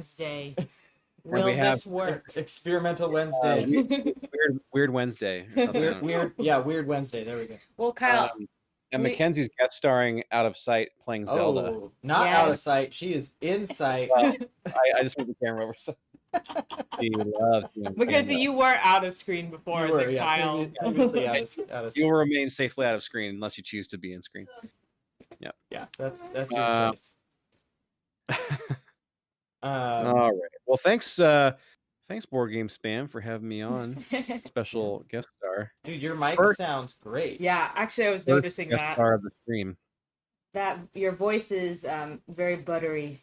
Wednesday. And Will we have this work? Experimental Wednesday. weird Wednesday. Or something. Weird Wednesday. There we go. Well, Kyle, And Mackenzie's guest starring Out of Sight playing Zelda. Oh, not out of sight. She is in sight. Well, I just moved the camera over. So. She loves Mackenzie, you were out of screen before. You were, Kyle. previously out of You will remain safely out of screen unless you choose to be in screen. Yeah. Yeah, that's your choice. All right. Well, thanks Board Game Spam for having me on. Special guest star. Dude, your mic sounds great. Yeah, actually, I was noticing guest that. Star of the stream. That your voice is very buttery.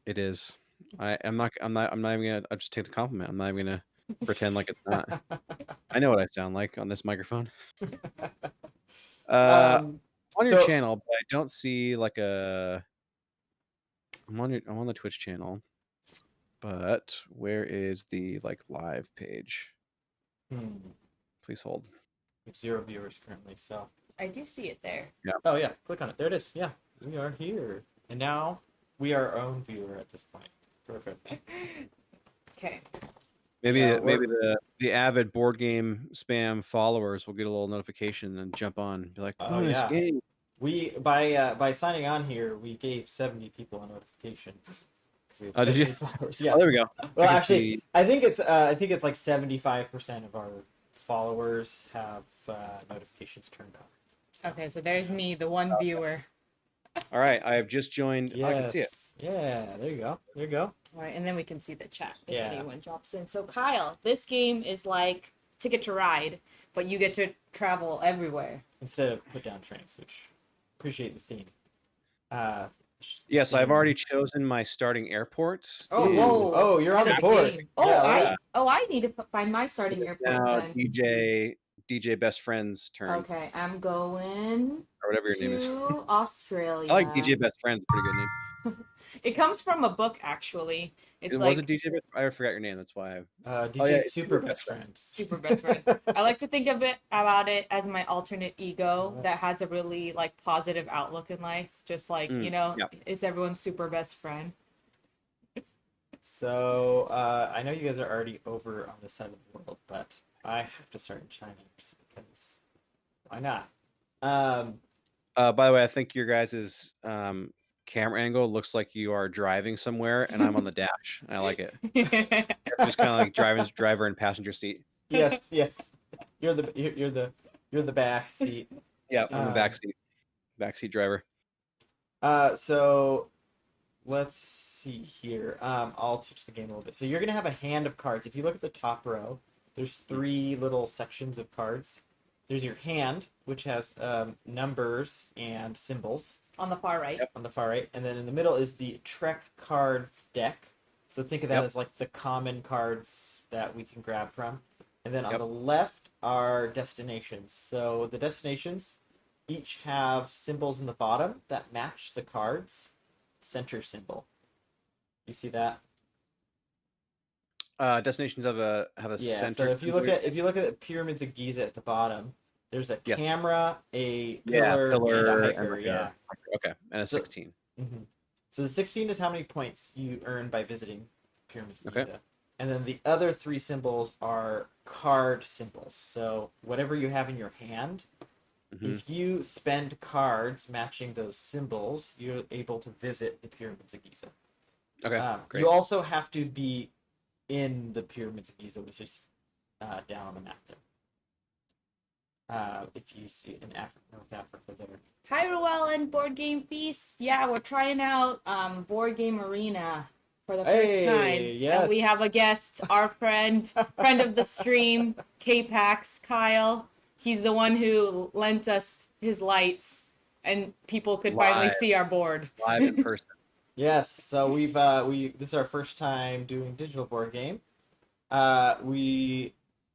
It is. I'm not even gonna. I'll just take the compliment. I'm not even gonna pretend like it's not. I know what I sound like on this microphone. On your channel, but I don't see like a. I'm on the Twitch channel, but where is the live page? Please hold. 0 viewers currently, so I do see it there. Yeah. Oh yeah, click on it. There it is. Yeah, we are here, and now we are our own viewer at this point. Perfect. Okay. Maybe the avid Board Game Spam followers will get a little notification and jump on and be like, bonus game. We by signing on here, we gave 70 people a notification. Oh, did you? Followers. Yeah. Oh, there we go. Well, actually, I think it's like 75% of our followers have notifications turned on. Okay, so there's me, the one viewer. All right, I have just joined. Yes. I can see it. Yeah, there you go. There you go. All right, and then we can see the chat if Yeah. anyone drops in. So Kyle, this game is like Ticket to Ride, but you get to travel everywhere. Instead of put down trains, which appreciate the theme. Yes, I've already chosen my starting airport. Oh, whoa. Oh, you're on the board. Oh, yeah, I need to find my starting airport Now then. DJ Best Friend's turn. Okay, I'm going or whatever your name is. to Australia. I like DJ Best Friend's a pretty good name. It comes from a book, actually. Was it DJ Best? I forgot your name. That's why. DJ Super Best Friend. Super Best Friend. I like to think about it as my alternate ego that has a really positive outlook in life. Just is everyone's super best friend. So I know you guys are already over on this side of the world, but I have to start in China just because. Why not? By the way, I think your guys' camera angle looks like you are driving somewhere, and I'm on the dash. I like it. Just kind of like driver and passenger seat. Yes. You're the back seat. Yeah, I'm the backseat driver. So let's see here. I'll teach the game a little bit. So you're gonna have a hand of cards. If you look at the top row, there's 3 little sections of cards. There's your hand, which has numbers and symbols. On the far right. Yep, on the far right. And then in the middle is the Trek cards deck. So think of that as like the common cards that we can grab from. And then on the left are destinations. So the destinations each have symbols in the bottom that match the card's center symbol. You see that? Destinations have a center. So if you look at the pyramids of Giza at the bottom, there's a camera, a pillar, and a hiker. Okay, and a 16. Mm-hmm. So the 16 is how many points you earn by visiting pyramids of Giza. And then the other 3 symbols are card symbols. So whatever you have in your hand, if you spend cards matching those symbols, you're able to visit the pyramids of Giza. Okay, great. You also have to be in the pyramids of Giza, which is down on the map there. If you see it in North Africa there. Hi, Ruel and Board Game Feast. Yeah, we're trying out Board Game Arena for the first time. Yes. And we have a guest, our friend of the stream, KPAX, Kyle. He's the one who lent us his lights, and people could finally see our board. Live in person. Yes, so this is our first time doing digital board game.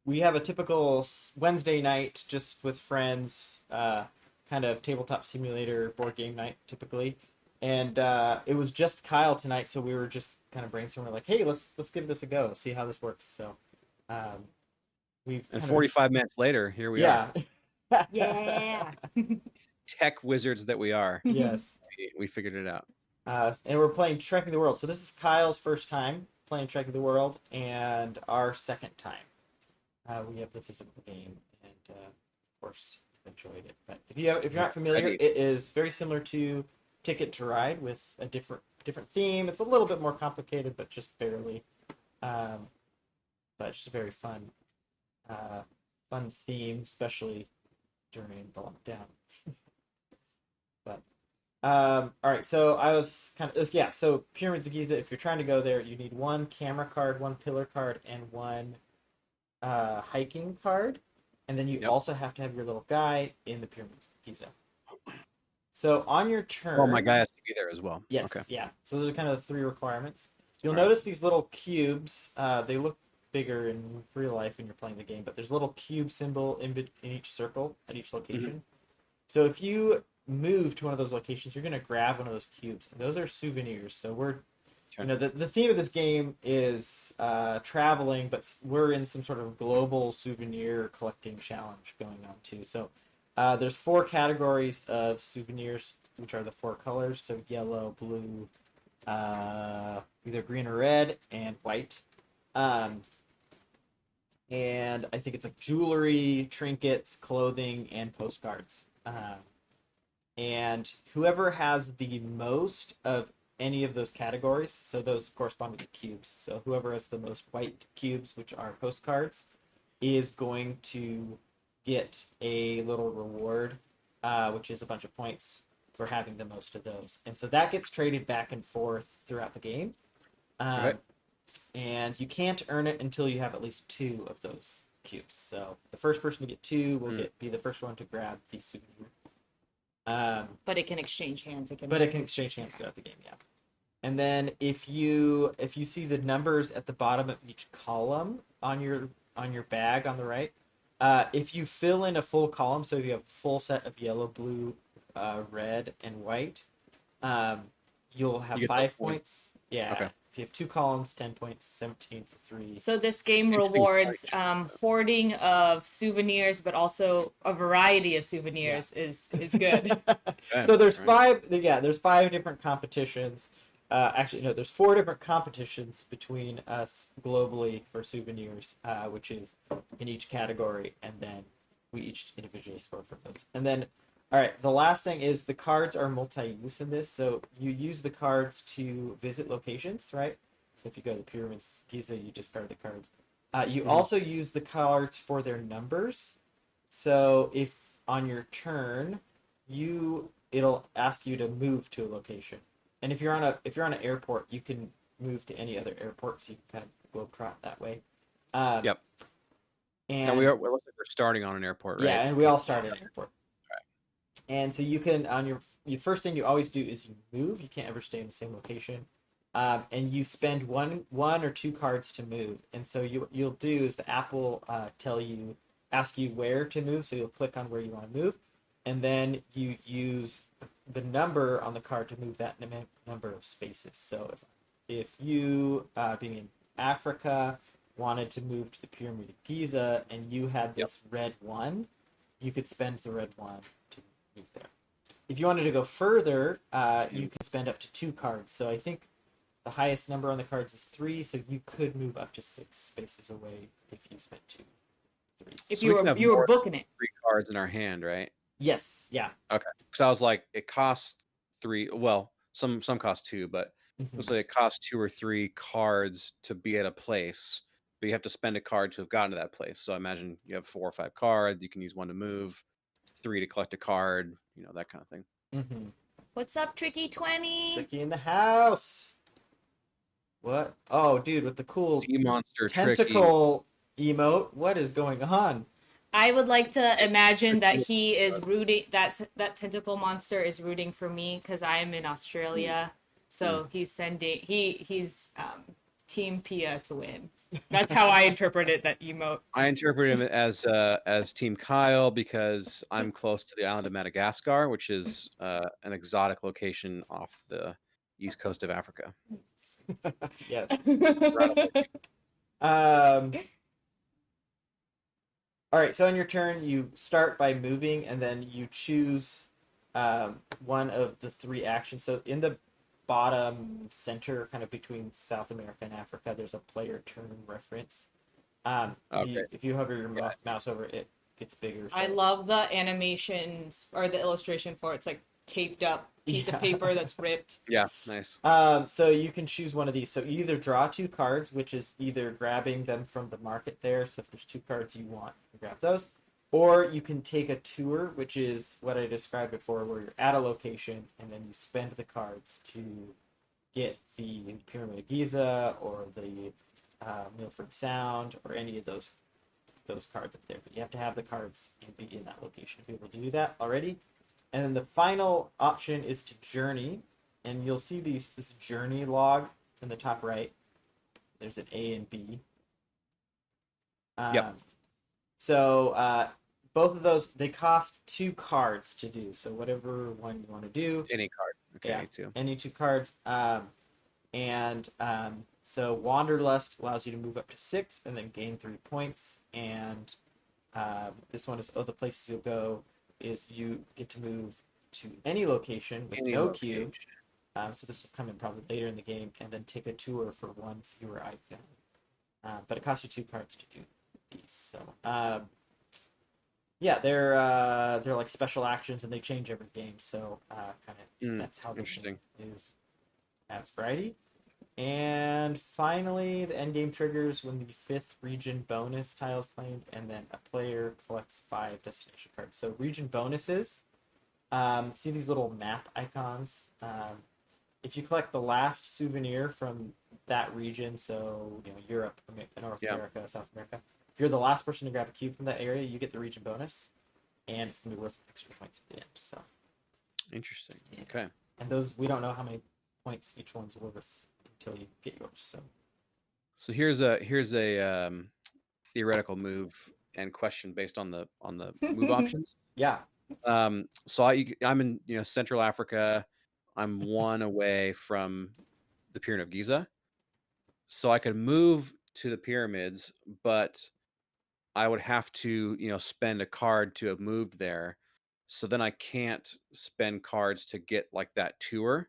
We have a typical Wednesday night just with friends, kind of tabletop simulator board game night typically, and it was just Kyle tonight, so we were just kind of brainstorming like, hey, let's give this a go, see how this works. So, 45 minutes later, here we are. Yeah. Tech wizards that we are. Yes, we figured it out. And we're playing Trekking the World. So this is Kyle's first time playing Trekking the World, and our second time. We have the physical game, and of course enjoyed it. But if you're not familiar, it is very similar to Ticket to Ride with a different theme. It's a little bit more complicated, but just barely. But it's just a very fun theme, especially during the lockdown. But all right, so I was yeah. So Pyramids of Giza, if you're trying to go there, you need one camera card, one pillar card, and one hiking card, and then you also have to have your little guy in the Pyramids of Giza. So on your turn, oh, my guy has to be there as well. yes, Okay. yeah. So those are kind of the 3 requirements. You'll notice these little cubes. They look bigger in real life when you're playing the game, but there's a little cube symbol in each circle at each location. Mm-hmm. So if you move to one of those locations, you're going to grab one of those cubes, and those are souvenirs. So we're the theme of this game is traveling, but we're in some sort of global souvenir collecting challenge going on too. So there's 4 categories of souvenirs, which are the 4 colors. So yellow, blue, either green or red, and white. And I think it's like jewelry, trinkets, clothing, and postcards. And whoever has the most of any of those categories, so those correspond to the cubes. So whoever has the most white cubes, which are postcards, is going to get a little reward, which is a bunch of points for having the most of those. And so that gets traded back and forth throughout the game. And you can't earn it until you have at least 2 of those cubes. So the first person to get 2 will be the first one to grab the souvenir. But it can exchange hands. It can exchange hands throughout the game, yeah. And then if you see the numbers at the bottom of each column on your bag on the right, if you fill in a full column, so if you have a full set of yellow, blue, red, and white, you'll have 5 points. Yeah. Okay. If you have 2 columns, 10 points, 17 for 3. So this game rewards hoarding of souvenirs, but also a variety of souvenirs is good. So there's 5. There's 5 different competitions. Actually, no, there's 4 different competitions between us globally for souvenirs, which is in each category, and then we each individually score for those. And then, all right, the last thing is the cards are multi-use in this, so you use the cards to visit locations, right? So if you go to the Pyramids of Giza, you discard the cards. You also use the cards for their numbers. So if on your turn, it'll ask you to move to a location. And if you're on an airport, you can move to any other airport, so you can kind of globetrot that way. Yep. And we're starting on an airport, right? Yeah, and we all start at an airport. And so you can, on your first thing you always do is you move. You can't ever stay in the same location. And you spend one or 2 cards to move. And so you'll do is the app will ask you where to move. So you'll click on where you want to move. And then you use the number on the card to move that number of spaces. So if you, being in Africa, wanted to move to the Pyramid of Giza and you had this red 1, you could spend the red 1 to move there. If you wanted to go further, you can spend up to 2 cards. So I think the highest number on the cards is 3, so you could move up to 6 spaces away if you spent 2 3s. If you were booking it. 3 cards in our hand, right? Yes, yeah. Okay. Because I was like, it costs 3. Well, some cost 2, but looks like it costs 2 or 3 cards to be at a place, but you have to spend a card to have gotten to that place. So I imagine you have 4 or 5 cards. You can use 1 to move, 3 to collect a card. That kind of thing. What's up, Tricky 20? Tricky in the house. What? Oh, dude, with the cool sea monster tentacle emote. What is going on? I would like to imagine that he is rooting. That tentacle monster is rooting for me because I'm in Australia. So he's Team Pia to win. That's how I interpreted that emote. I interpret him as Team Kyle because I'm close to the island of Madagascar, which is an exotic location off the east coast of Africa. Yes. All right, so on your turn, you start by moving, and then you choose one of the 3 actions. So in the bottom center, kind of between South America and Africa, there's a player turn reference. If you hover your mouse over it, gets bigger. So. I love the animations or the illustration for it. It's like taped up piece of paper that's ripped. Yeah, nice. So you can choose one of these. So you either draw 2 cards, which is either grabbing them from the market there. So if there's 2 cards you want, you can grab those. Or you can take a tour, which is what I described before, where you're at a location and then you spend the cards to get the Pyramid of Giza or the Milford Sound or any of those cards up there. But you have to have the cards and be in that location to be able to do that already. And then the final option is to journey, and you'll see this journey log in the top right. There's an A and B. Yep. So both of those, they cost 2 cards to do. So whatever one you want to do. Any card. Okay, Yeah, any 2 cards. So Wanderlust allows you to move up to 6 and then gain 3 points. And this one is the places you'll go is you get to move to any location with no queue. So this will come in probably later in the game, and then take a tour for 1 fewer icon. But it costs you 2 cards to do these. So yeah, they're like special actions, and they change every game. So that's how the game is. Adds variety. And finally, the end game triggers when the 5th region bonus tile is claimed, and then a player collects 5 destination cards. So region bonuses, see these little map icons. If you collect the last souvenir from that region, so Europe, North America, South America, if you're the last person to grab a cube from that area, you get the region bonus, and it's gonna be worth extra points at the end. So interesting. Yeah. Okay. And those, we don't know how many points each one's worth until you get yours. So here's a theoretical move and question based on the move options. Yeah. So I'm in Central Africa. I'm 1 away from the Pyramid of Giza, so I could move to the pyramids, but I would have to spend a card to have moved there. So then I can't spend cards to get like that tour,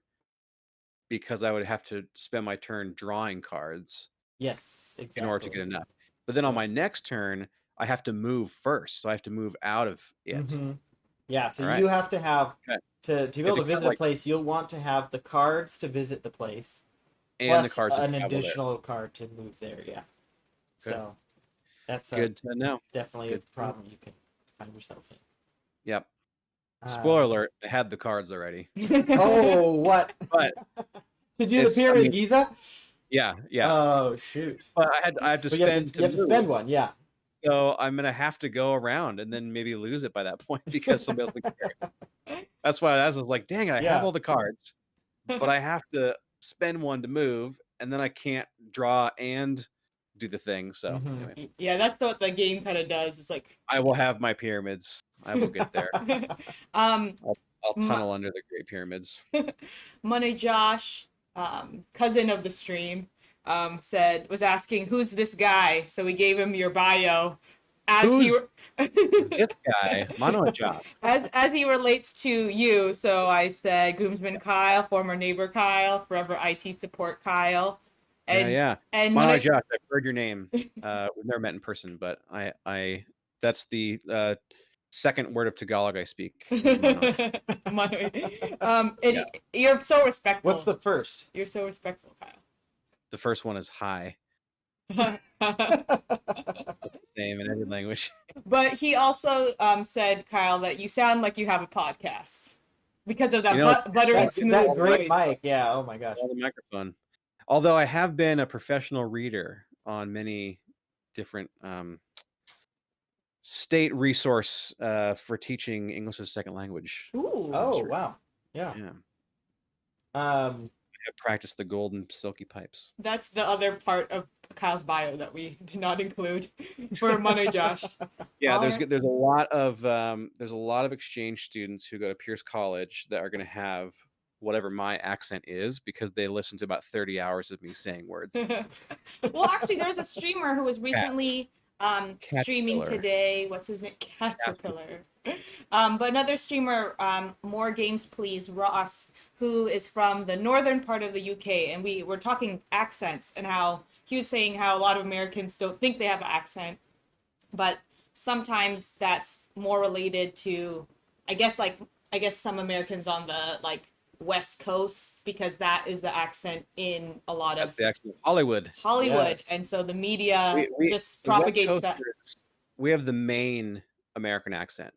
because I would have to spend my turn drawing cards. Yes, exactly. In order to get enough. But then on my next turn, I have to move first. So I have to move out of it. Mm-hmm. Yeah, so you have to have, to be able to visit a place, you'll want to have the cards to visit the place. And plus the cards an additional card to move there, yeah. Good. So that's good to know. Definitely a problem you can find yourself in. Yep. Spoiler alert, I had the cards already. Oh, what? But to do the Pyramid of Giza? Yeah. Oh, shoot. But I have to spend. You have to spend one, yeah. So I'm gonna have to go around and then maybe lose it by that point because somebody else will carry it. That's why I was like, dang it, I have all the cards, but I have to spend one to move, and then I can't draw and do the thing. So anyway. Yeah, that's what the game kind of does. It's like I will have my pyramids. I will get there. I'll tunnel under the Great Pyramids. Money Josh, cousin of the stream, was asking, who's this guy? So we gave him your bio. This guy? Mano Josh. As he relates to you, so I said groomsman Kyle, former neighbor Kyle, forever IT support Kyle. And, And Mano Josh, I've heard your name. We've never met in person, but I that's the second word of Tagalog I speak. You're so respectful. What's the first? You're so respectful, Kyle. The first one is hi. It's the same in every language. But he also said, Kyle, that you sound like you have a podcast because of that buttery smooth that great mic. Yeah. Oh my gosh. The microphone. Although I have been a professional reader on many different state resource for teaching English as a second language. Ooh. Oh, wow. Yeah. I have practiced the golden silky pipes. That's the other part of Kyle's bio that we did not include for Money Josh. Yeah, there's a lot of exchange students who go to Pierce College that are going to have whatever my accent is because they listen to about 30 hours of me saying words. Well, actually, there's a streamer who was recently streaming Caterpillar. today. What's his name? Caterpillar. But another streamer, More Games Please, Ross, who is from the northern part of the UK, and we were talking accents and how he was saying how a lot of Americans don't think they have an accent, but sometimes that's more related to, I guess some Americans on the like West Coast, because that is the accent in a lot That's of the actual Hollywood. Hollywood, Yes. and so the media just the West propagates that Coasters, we have the main American accent.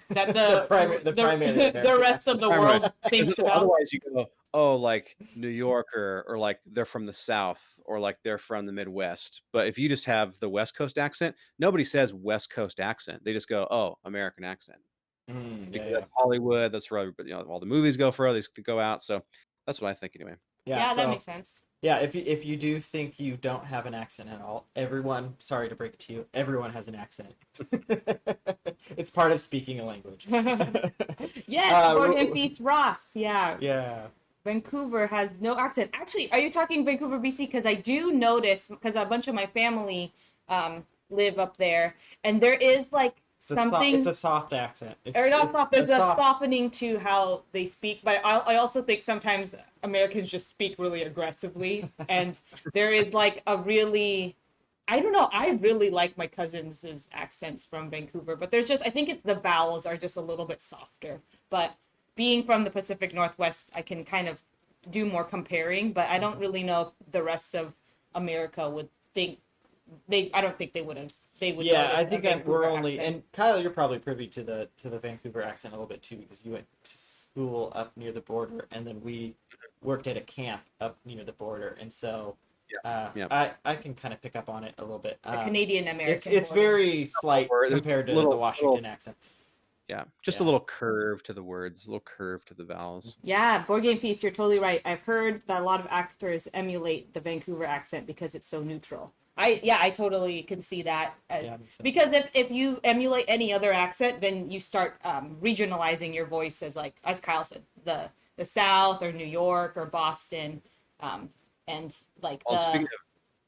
that The primary the American rest of the Primary. world thinks about. Otherwise, you go, oh, like New Yorker, or like they're from the South, or like they're from the Midwest. But if you just have the West Coast accent, nobody says West Coast accent. They just go, oh, American accent. Because that's Hollywood. That's where everybody, all the movies go for. They go out. So that's what I think anyway. Yeah, so, that makes sense. Yeah, if you do think you don't have an accent at all, everyone, sorry to break it to you, everyone has an accent. It's part of speaking a language. Yeah, Morgan Feast Ross. Yeah. Yeah. Vancouver has no accent. Actually, are you talking Vancouver, BC? Because I do notice, because a bunch of my family live up there, and there is like something. It's a soft accent. Or not soft. There's a soft... softening to how they speak, but I also think sometimes Americans just speak really aggressively, and there is like a really, I don't know. I really like my cousins' accents from Vancouver, but there's just, I think it's the vowels are just a little bit softer. But being from the Pacific Northwest, I can kind of do more comparing, but I don't really know if the rest of America would think I don't think they would have. They would. Yeah, I think we're only, accent. and Kyle, you're probably privy to the Vancouver accent a little bit too, because you went to school up near the border, and then we worked at a camp up near the border, and so I can kind of pick up on it a little bit. The Canadian American. It's very slight compared to the Washington accent. Yeah, just a little curve to the words, a little curve to the vowels. Yeah, Board Game Feast, you're totally right. I've heard that a lot of actors emulate the Vancouver accent because it's so neutral. I totally can see that as because if you emulate any other accent, then you start regionalizing your voice as, like, as Kyle said, the South or New York or Boston, and like. Well, speaking of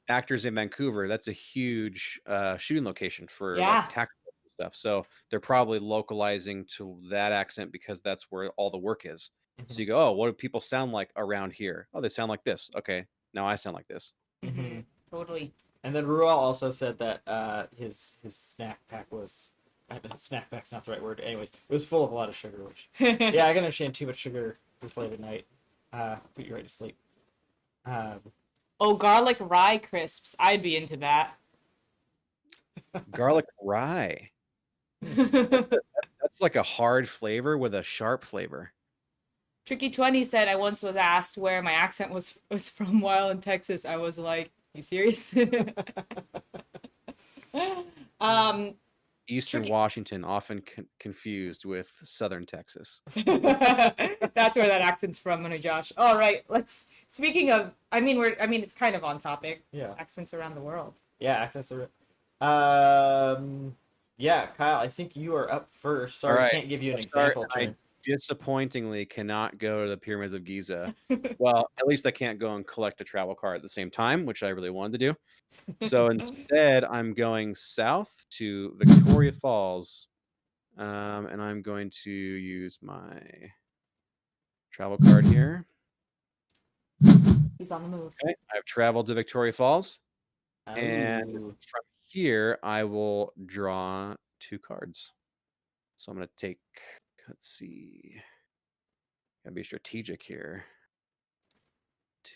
actors in Vancouver, that's a huge shooting location for like, tactical stuff. So they're probably localizing to that accent because that's where all the work is. Mm-hmm. So you go, oh, what do people sound like around here? Oh, they sound like this. Okay, now I sound like this. Mm-hmm. Totally. And then Ruel also said that his snack pack was, snack pack's not the right word. Anyways, it was full of a lot of sugar. Which I can understand too much sugar this late at night. Put you right to sleep. Garlic rye crisps. I'd be into that. Garlic rye. That's like a hard flavor with a sharp flavor. Tricky 20 said, I once was asked where my accent was from while in Texas. I was like, you serious? Eastern Washington, often confused with Southern Texas. That's where that accent's from, Josh. All right, speaking of, it's kind of on topic. Yeah. Accents around the world. Yeah, accents around. Yeah, Kyle, I think you are up first. Sorry, I can't give you an example turn. Disappointingly cannot go to the Pyramids of Giza. Well, at least I can't go and collect a travel card at the same time, which I really wanted to do. So instead, I'm going south to Victoria Falls, and I'm going to use my travel card here. He's on the move. Okay, I've traveled to Victoria Falls, and from here, I will draw 2 cards. So I'm going to take, let's see, gotta be strategic here.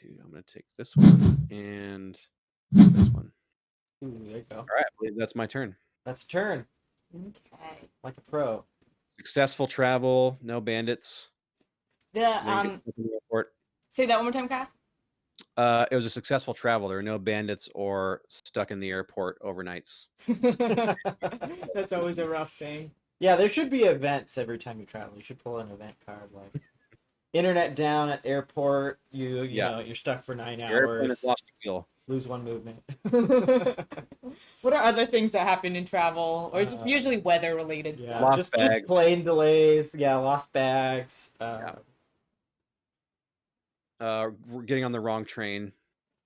I'm going to take this one and this one. Ooh, there you go. All right, I believe that's my turn. That's a turn. Okay. Like a pro. Successful travel, no bandits. Say that one more time, Kyle. It was a successful travel. There were no bandits or stuck in the airport overnights. That's always a rough thing. Yeah, there should be events every time you travel. You should pull an event card, like internet down at airport. You know, you're stuck for 9 hours. Lost a wheel. Lose 1 movement. What are other things that happen in travel, or just usually weather related stuff? Just plane delays. Yeah, lost bags. We're getting on the wrong train.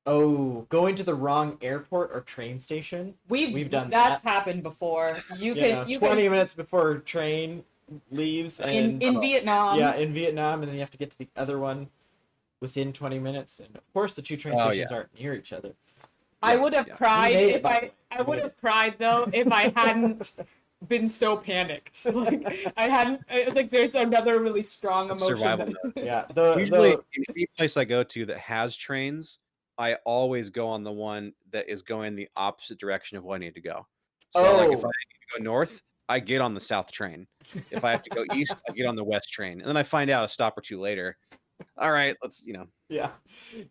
Oh, going to the wrong airport or train station. We've done that's that. happened before. You You can know, you 20 can minutes before train leaves, and in Vietnam. yeah, in Vietnam, and then you have to get to the other one within 20 minutes. And of course, the two train Oh, stations yeah. aren't near each other. I Yeah, would have yeah. cried We made it, if by the I way. I We would made have cried though if I hadn't been so panicked. Like I hadn't. It's like there's another really strong That's emotion. survival That... mode. Yeah, Usually, the in any place I go to that has trains, I always go on the one that is going the opposite direction of where I need to go. So, like, if I oh need to go north, I get on the south train. If I have to go east, I get on the west train. And then I find out a stop or two later. All right, let's, yeah,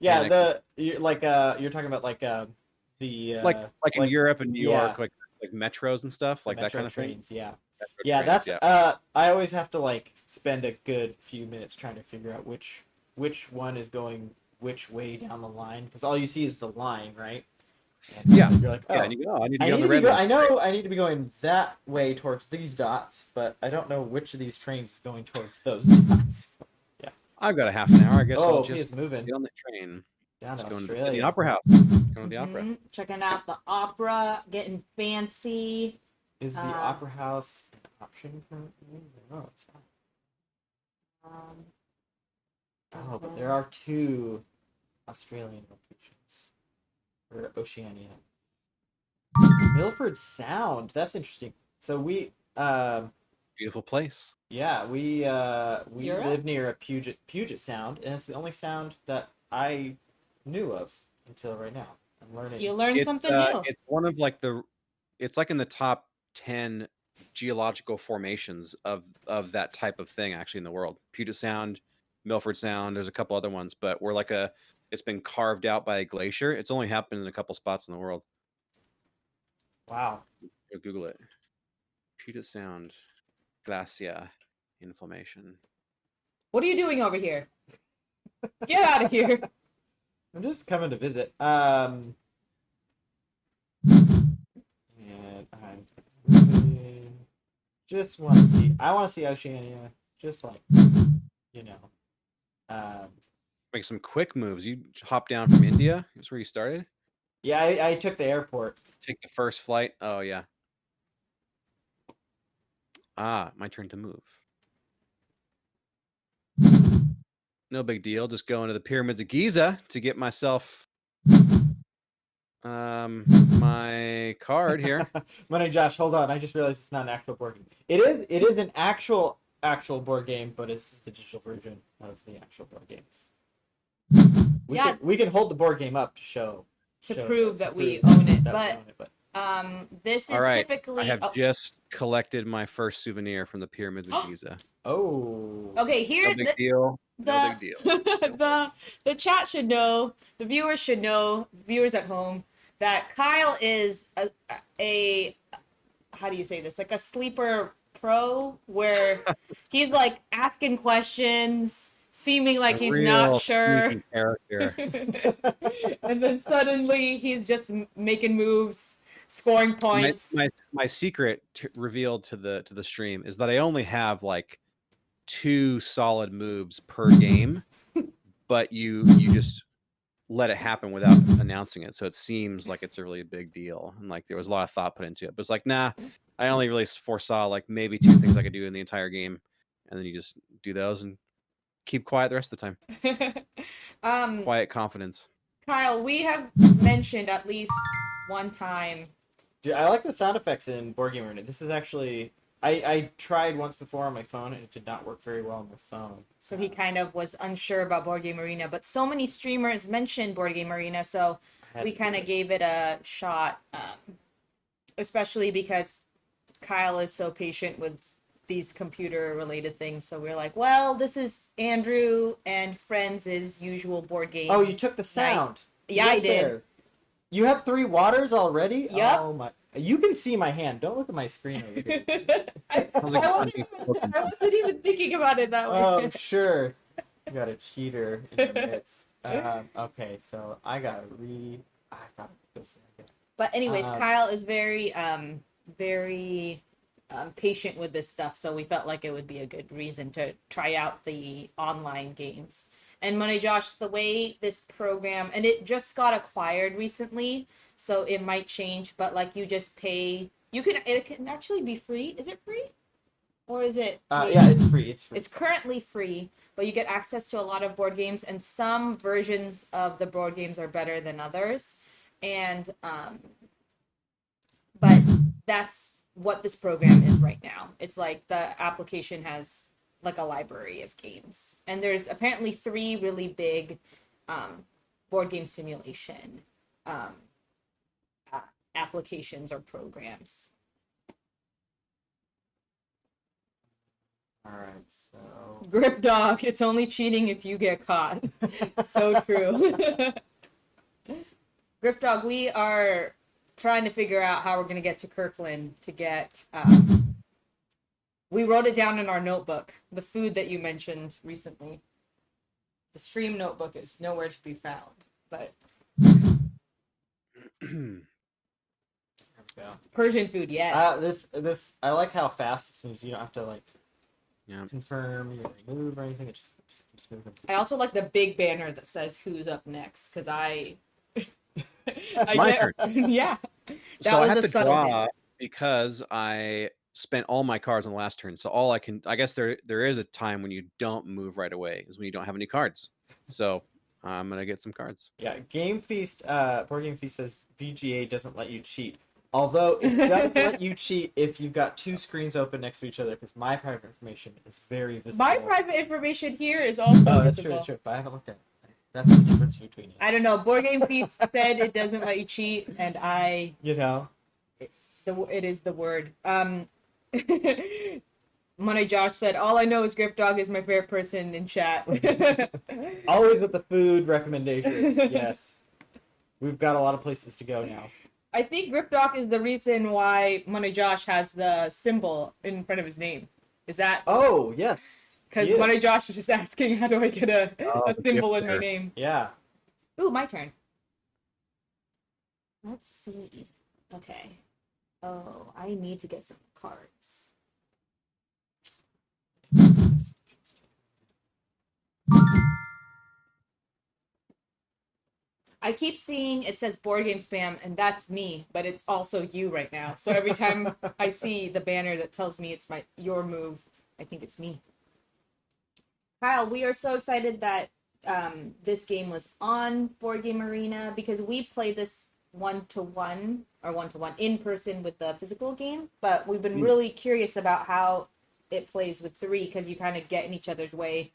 yeah. panic. You're talking about the Like in Europe and New yeah, York, like metros and stuff, the like that metro kind of thing. trains. Yeah, Metro yeah. trains, That's yeah. I always have to like spend a good few minutes trying to figure out which one is going which way down the line, because all you see is the line, right? And Yeah. you're like, Yeah, oh, and you go, I need to I get on need the to be red go. one. I know I need to be going that way towards these dots, but I don't know which of these trains is going towards those dots. Yeah. I've got a half an hour. I guess I'll Oh, he just is moving get on the train. down to Just going to the Australia. opera house. Going to the opera. Mhm. Checking out the opera, getting fancy. Is the opera house an option currently? No, it's not. Um, Oh, but there are two Australian locations for Oceania. Milford Sound. That's interesting. So Beautiful place. yeah, we Europe? live near a Puget Sound, and it's the only sound that I knew of until right now. I'm learning. You learn something new. It's one of like it's like in the top 10 geological formations of that type of thing actually in the world. Puget Sound, Milford Sound, there's a couple other ones, but we're like it's been carved out by a glacier. It's only happened in a couple spots in the world. Wow. Go Google it. Puget Sound glacier inflammation. What are you doing over here? Get out of here. I'm just coming to visit. And I'm just want to see. I want to see Oceania. Just like you know. Make some quick moves. You hop down from India. That's where you started. Yeah, I took the airport. Take the first flight. Oh yeah. Ah, my turn to move. No big deal. Just going to the pyramids of Giza to get myself my card here. Money Josh, hold on. I just realized it's not an actual board game. It is an actual board game, but it's the digital version of the actual board game. We can hold the board game up to show Prove that we own it, but this is All right. typically. I have just collected my first souvenir from the pyramids of Giza. oh. Okay, No here's big deal. No big deal. the chat should know, the viewers should know, viewers at home, that Kyle is a how do you say this? Like a sleeper pro, where he's like asking questions, seeming like he's not Real sure, sneaky character. and then suddenly he's just making moves, scoring points. My secret revealed to the stream is that I only have like 2 solid moves per game, but you just let it happen without announcing it, so it seems like it's a really big deal, and like there was a lot of thought put into it. But it's like, nah, I only really foresaw like maybe 2 things I could do in the entire game, and then you just do those and keep quiet the rest of the time. Quiet confidence. Kyle, we have mentioned at least one time. Dude, I like the sound effects in Board Game Arena. This is actually I tried once before on my phone and it did not work very well on my phone. So he kind of was unsure about Board Game Arena, but so many streamers mentioned Board Game Arena, so we kind of gave it a shot, especially because Kyle is so patient with these computer-related things. So we're like, well, this is Andrew and Friends' usual board game. Oh, you took the sound. Yeah, I did. There. You had 3 waters already? Yep. Oh my! You can see my hand. Don't look at my screen over here. I wasn't even thinking about it that way. Oh, sure. You got a cheater in the midst. Okay, so I gotta I thought it was. But anyways, Kyle is very, very patient with this stuff, so we felt like it would be a good reason to try out the online games. And Money Josh, the way this program, and it just got acquired recently, so it might change, but like you just pay, it can actually be free. Is it free? Or is it paid? Yeah, it's free. It's free. It's currently free, but you get access to a lot of board games, and some versions of the board games are better than others. And but that's what this program is right now. It's like the application has like a library of games, and there's apparently 3 really big board game simulation applications or programs. All right, so Grip Dog, it's only cheating if you get caught. So true. Grip Dog, we are trying to figure out how we're going to get to Kirkland to get. We wrote it down in our notebook, the food that you mentioned recently. The stream notebook is nowhere to be found, but. there we go. Persian food, yes. This I like how fast this moves. You don't have to like Yeah. confirm your move or anything. It just keeps moving. I also like the big banner that says who's up next, because I My turn. Yeah. So I was have a to subtle draw hint. because I spent all my cards on the last turn. So all I guess there is a time when you don't move right away, is when you don't have any cards. So I'm gonna get some cards. Yeah, Game Feast, Board Game Feast says BGA doesn't let you cheat. Although it does let you cheat if you've got 2 screens open next to each other, because my private information is very visible. My private information here is also that's visible. true, but I haven't looked at it. That's the difference between it. I don't know. Board Game Feast said it doesn't let you cheat, and You know? it is the word. Money Josh said, all I know is Grip Dog is my favorite person in chat. Always with the food recommendation. Yes. We've got a lot of places to go now. I think Grip Dog is the reason why Money Josh has the symbol in front of his name. Is that? Oh, yes. Because Yeah. Money Josh was just asking, how do I get a the symbol gift in my there. name? Yeah. Ooh, my turn. Let's see. Okay. Oh, I need to get some cards. I keep seeing it says board game spam, and that's me, but it's also you right now. So every time I see the banner that tells me it's your move, I think it's me. Kyle, we are so excited that this game was on Board Game Arena, because we play this 1-to-1 or 1-to-1 in person with the physical game, but we've been really curious about how it plays with 3, because you kind of get in each other's way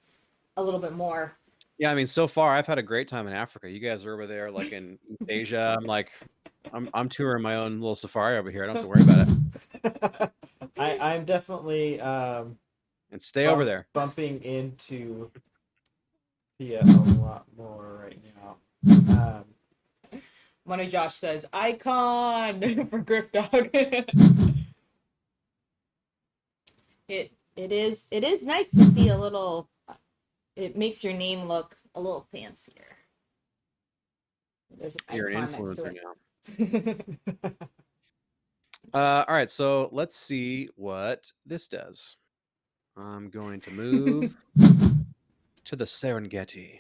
a little bit more. Yeah, I mean, so far I've had a great time in Africa. You guys are over there, like in Asia. I'm touring my own little safari over here. I don't have to worry about it. I'm definitely And stay over there. bumping into Pia a lot more right now. Money Josh says, icon for Grip Dog. It is nice to see a little, it makes your name look a little fancier. There's an You're an icon next to influencer it. now. All right, so let's see what this does. I'm going to move to the Serengeti.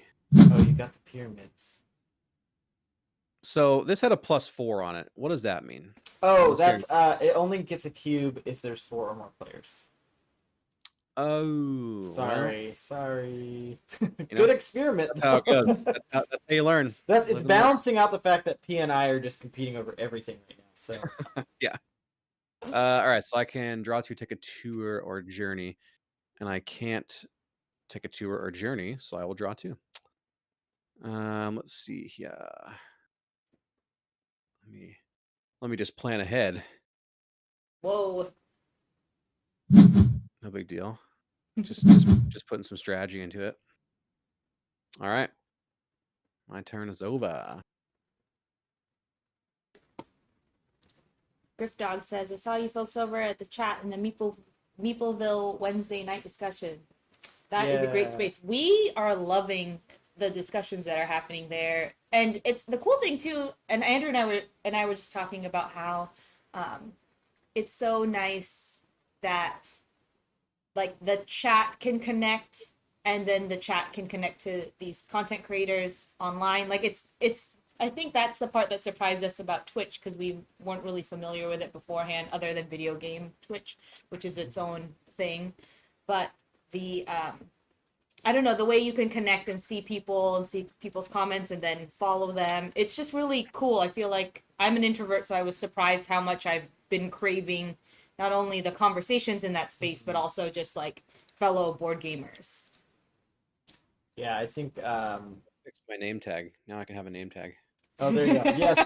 Oh, you got the pyramids. So this had a +4 on it. What does that mean? Oh, that's it only gets a cube if there's 4 or more players. Oh, Sorry. know, Good experiment. that's how it goes. That's how you learn. It's Live and learn. balancing out the fact that P and I are just competing over everything right now. So Yeah. All right, so I can draw 2, take a tour or journey, and I can't take a tour or journey, so I will draw 2. Let's see here. Let me just plan ahead. Whoa. No big deal. Just putting some strategy into it. All right. My turn is over. Griff Dog says, I saw you folks over at the chat in the Meepleville Wednesday night discussion. That is a great space. We are loving the discussions that are happening there. And it's the cool thing too, and Andrew and I were just talking about how it's so nice that like the chat can connect and then the chat can connect to these content creators online. Like it's I think that's the part that surprised us about Twitch, because we weren't really familiar with it beforehand, other than video game Twitch, which is its own thing. But the I don't know, the way you can connect and see people and see people's comments and then follow them. It's just really cool. I feel like I'm an introvert, so I was surprised how much I've been craving not only the conversations in that space, but also just like fellow board gamers. Yeah, I think. Fix my name tag. Now I can have a name tag. Oh, there you go. Yes.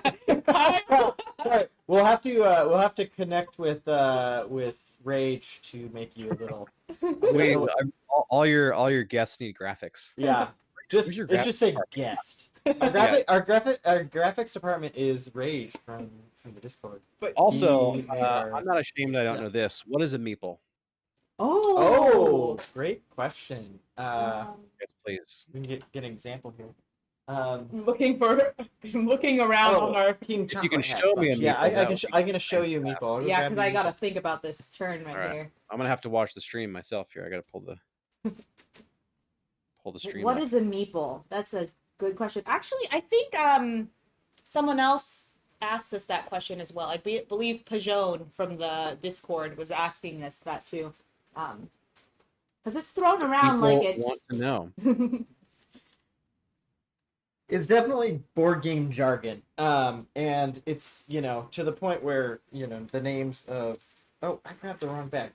Sorry. We'll have to connect with Rage to make you a little. Wait, all your guests need graphics. Yeah. Where's your Let's just say graphics guest. Our graphics department is Rage from the Discord. But Also, These are I'm not ashamed I don't stuff. know this. What is a meeple? Oh, great question. Yes, please. We can get an example here. looking around on our King If you can Chocolate has show me a bugs. Yeah, meatball, that would I'm gonna show you a meatball. I'll go yeah, grab because you a I gotta meatball. think about this turn right Alright. here. I'm gonna have to watch the stream myself here. I gotta pull the stream. What up. is a meeple? That's a good question. Actually, I think someone else asked us that question as well. I believe Pajon from the Discord was asking us that too. Because it's thrown around People like it's want to know. It's definitely board game jargon. And it's, to the point where, the names of... Oh, I grabbed the wrong bag.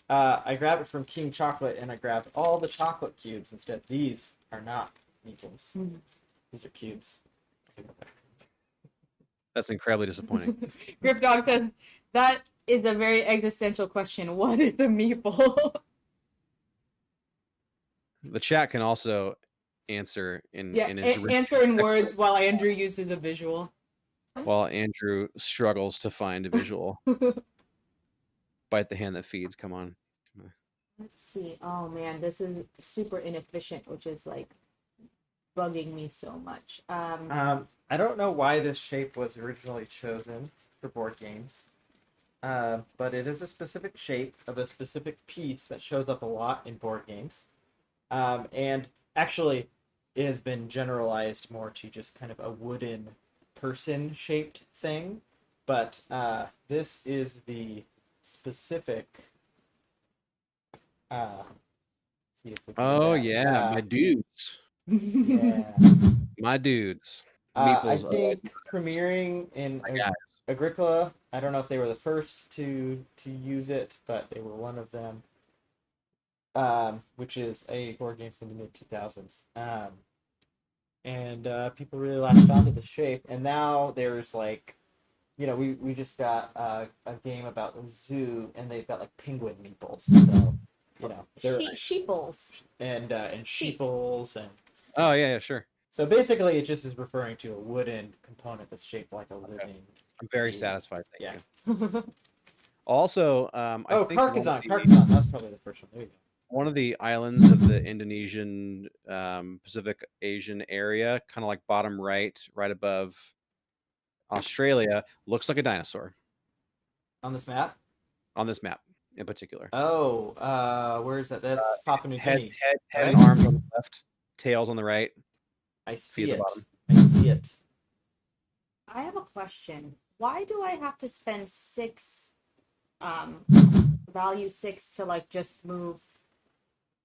I grabbed it from King Chocolate, and I grabbed all the chocolate cubes instead. These are not meeples. These are cubes. That's incredibly disappointing. Griff Dog says that is a very existential question. What is a meeple? The chat can also answer in his answer in words while Andrew uses a visual. while Andrew struggles to find a visual. Bite the hand that feeds. Come on. Let's see. Oh man, this is super inefficient, which is like bugging me so much. I don't know why this shape was originally chosen for board games, but it is a specific shape of a specific piece that shows up a lot in board games. And actually, it has been generalized more to just kind of a wooden person-shaped thing. But this is the specific... see if we can Oh do that. yeah, my dudes. Yeah. My dudes. I Meeples. think premiering in My guys. Agricola, I don't know if they were the first to use it, but they were one of them. Which is a board game from the mid 2000s. And people really latched onto the shape. And now there's like, we just got a game about a zoo, and they've got like penguin meeples. So, they're Sheeples. and sheeples and. Oh yeah, sure. So basically, it just is referring to a wooden component that's shaped like a living. I'm very being. satisfied. Thank Yeah. you. Also, I think Carcassonne. one of the- Carcassonne. That was probably the first one. There you go. one of the islands of the Indonesian Pacific Asian area, kind of like bottom right above Australia, looks like a dinosaur On this map. on this map in particular. Oh, where is that? That's Papua New Head, Guinea. head and right? arms on the left, tails on the right. I see feet at it. the bottom. I see it. I have a question. Why do I have to spend 6 value 6 to like just move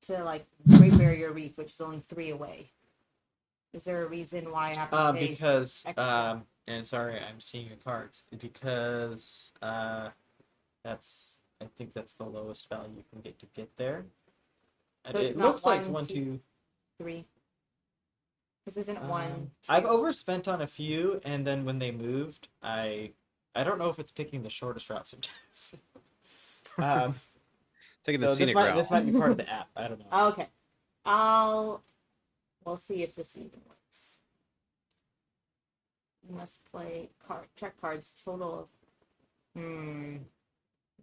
to like Great Barrier Reef, which is only 3 away? Is there a reason why I have to pay Because extra? and sorry, I'm seeing your cards because that's I think that's the lowest value you can get to get there. So And it's it not looks like it's 1, 1, 2, 2. 3. This isn't 1, 2. I've overspent on a few, and then when they moved, I don't know if it's picking the shortest route sometimes. Taking the So scenic route. this might be part of the app. I don't know. Okay. We'll see if this even works. You must play check cards total of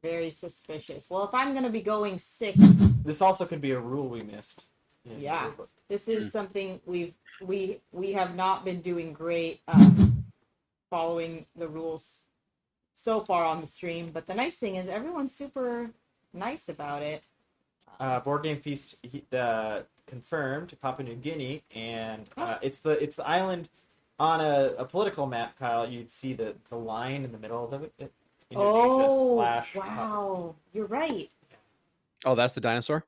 very suspicious. Well, if I'm gonna be going 6, This also could be a rule we missed. in the Yeah. rulebook. this is something we have not been doing great following the rules so far on the stream. But the nice thing is everyone's super nice about it. Board Game Feast confirmed Papua New Guinea, and it's the island on a political map. Kyle, you'd see the line in the middle of it. Indonesia slash wow, you're right. Oh, that's the dinosaur.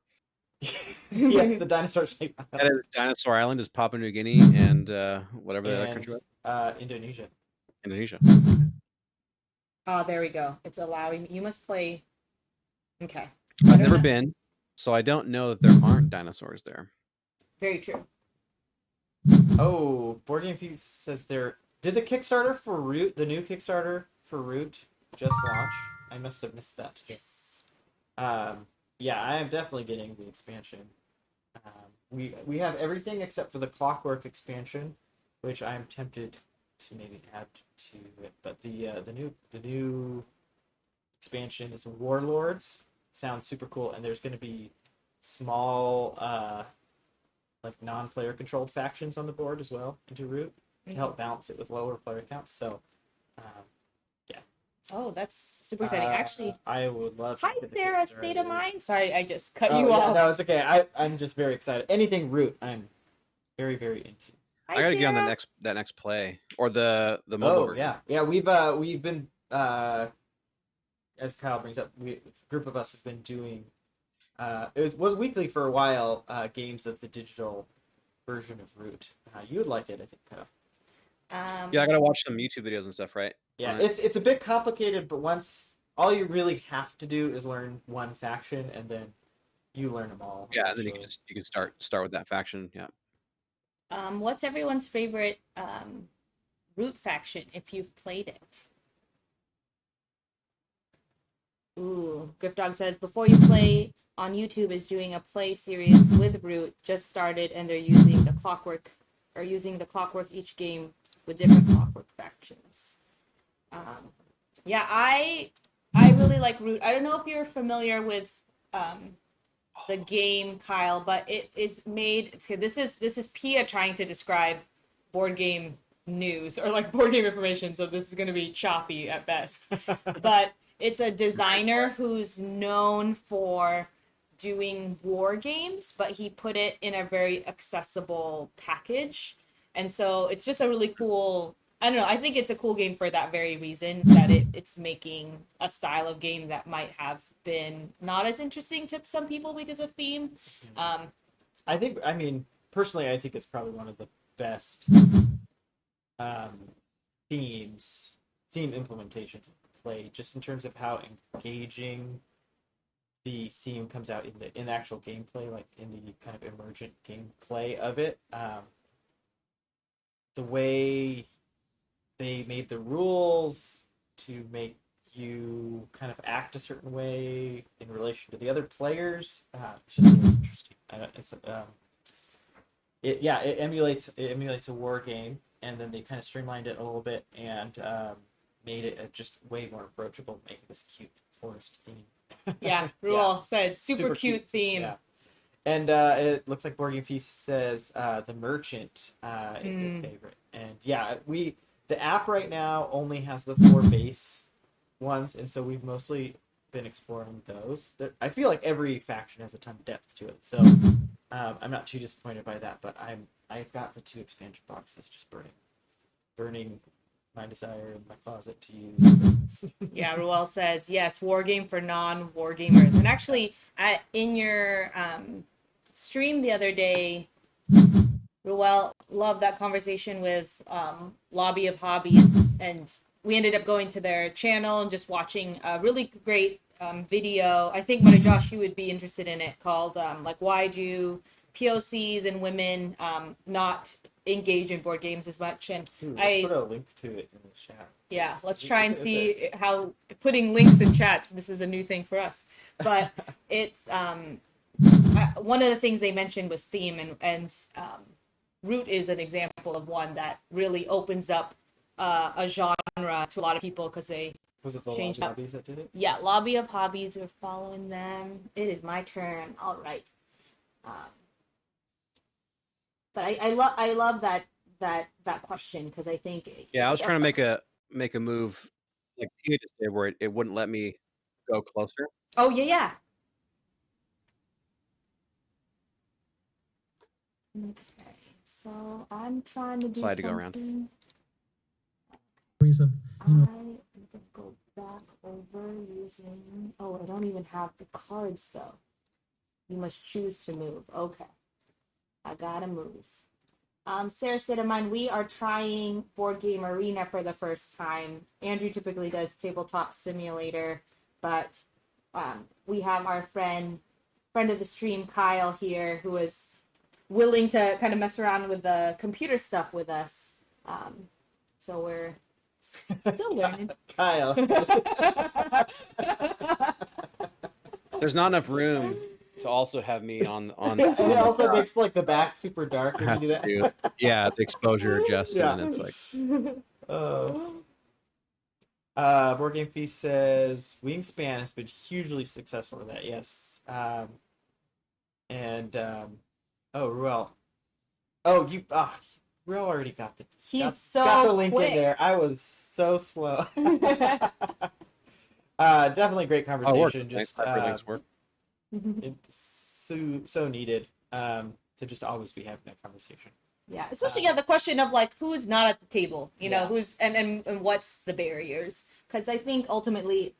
Yes, the dinosaur shape. That is Dinosaur Island is Papua New Guinea and whatever the other country was. Indonesia. Indonesia. Oh, there we go. It's allowing you must play. Okay. I've never been, so I don't know that there aren't dinosaurs there. Very true. Oh, Board Game Feast says there. Did the Kickstarter for Root, the new Kickstarter for Root, just launch? I must have missed that. Yes. Yeah, I am definitely getting the expansion. We have everything except for the Clockwork expansion, which I am tempted to maybe add to it. But the new expansion is Warlords. Sounds super cool, and there's going to be small like non-player controlled factions on the board as well into Root to help balance it with lower player counts. So, yeah. Oh, that's super exciting. Actually, I would love. Hi, Sarah. State of Mind. Sorry, I just cut Oh, you yeah, off. no, it's okay. I'm just very excited. Anything Root, I'm very very into. Hi, I gotta get on Sarah. that next play or the mobile version. Yeah. We've been as Kyle brings up, a group of us have been doing. It was weekly for a while. Games of the digital version of Root. You would like it, I think, Kyle. Yeah, I gotta watch some YouTube videos and stuff, right? Yeah, it's a bit complicated, but once all you really have to do is learn one faction, and then you learn them all. Yeah, and then you can start with that faction. Yeah. What's everyone's favorite Root faction if you've played it? Ooh, Griffdog says before you play on YouTube is doing a play series with Root. Just started and they're using the clockwork each game with different clockwork factions. Yeah, I really like Root. I don't know if you're familiar with the game, Kyle, but it is made. This is Pia trying to describe board game news or like board game information, so this is going to be choppy at best. But it's a designer who's known for doing war games, but he put it in a very accessible package. And so it's just a really cool, I don't know, I think it's a cool game for that very reason, that it's making a style of game that might have been not as interesting to some people because of theme. Personally, I think it's probably one of the best theme implementations of play, just in terms of how engaging the theme comes out in the actual gameplay, like in the kind of emergent gameplay of it. The way they made the rules to make you kind of act a certain way in relation to the other players, it's just really interesting. It emulates a war game, and then they kind of streamlined it a little bit and made it just way more approachable, making this cute forest theme. Yeah, Ruel said super cute theme. Yeah. And it looks like Board Game Feast says the Merchant is his favorite. And yeah, the app right now only has the 4 base ones, and so we've mostly been exploring those. I feel like every faction has a ton of depth to it, so I'm not too disappointed by that. But I've got the 2 expansion boxes just burning my desire in my closet to use. Yeah, Ruel says yes, war game for non-war gamers. And actually, in your stream the other day, Ruel loved that conversation with Lobby of Hobbies, and we ended up going to their channel and just watching a really great video. I think, Mother Josh, you would be interested in it, called like, why do POCs and women not engage in board games as much? And let's put a link to it in the chat. Yeah, let's try and see how putting links in chats. This is a new thing for us, but it's one of the things they mentioned was theme, and Root is an example of one that really opens up a genre to a lot of people because they was it the Lobby of Hobbies that did it? Yeah, Lobby of Hobbies. We're following them. It is my turn. All right. But I love that question, because I think I was trying to make a move like Tia just did, where it wouldn't let me go closer. Oh yeah. Okay, so I'm trying to do Slide to go around. something. Reason, I need to go back over using. Oh, I don't even have the cards though. You must choose to move. Okay, I gotta move. Sarah said of mine, we are trying Board Game Arena for the first time. Andrew typically does Tabletop Simulator, but we have our friend of the stream, Kyle, here, who is willing to kind of mess around with the computer stuff with us. So we're still learning. Kyle. There's not enough room to also have me on. And it also makes like the back super dark when you do that. Yeah, the exposure adjusts, Yeah. and it's like. Board Game Feast says Wingspan has been hugely successful with that. Yes. Ruel. Oh, Ruel already got the. He's got the so link quick. in there. I was so slow. Definitely great conversation. Nice Just hyperlinks work. it's so needed to just always be having that conversation. Yeah, especially the question of like who's not at the table, you know, Yeah. who's and what's the barriers? Because I think ultimately,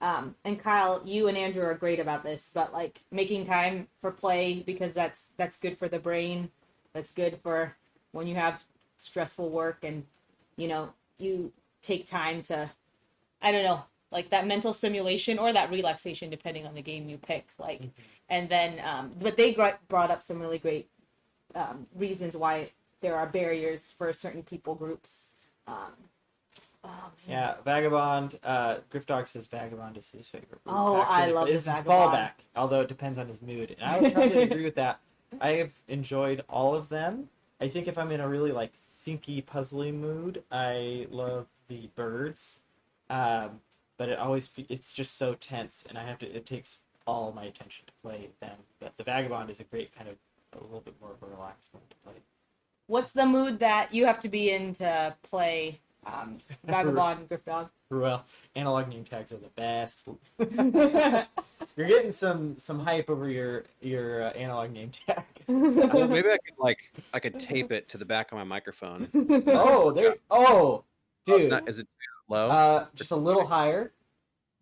and Kyle, you and Andrew are great about this, but like making time for play because that's good for the brain, that's good for when you have stressful work and you know you take time to, I don't know, like that mental stimulation or that relaxation depending on the game you pick, like, and then but they brought up some really great reasons why there are barriers for certain people groups. Yeah, Vagabond. Griffdog says Vagabond is his favorite. Oh, Back I to love it's the Vagabond. Fallback, although it depends on his mood. And I would probably agree with that. I have enjoyed all of them. I think if I'm in a really like thinky, puzzly mood, I love the birds. But it's just so tense, and it takes all my attention to play them. But the Vagabond is a great kind of a little bit more of a relaxed one to play. What's the mood that you have to be in to play Vagabond and Griffdog? Well, analog name tags are the best. You're getting some hype over your analog name tag. Well, maybe I could tape it to the back of my microphone. Oh, dude. It's not, is it too low? Just a little higher.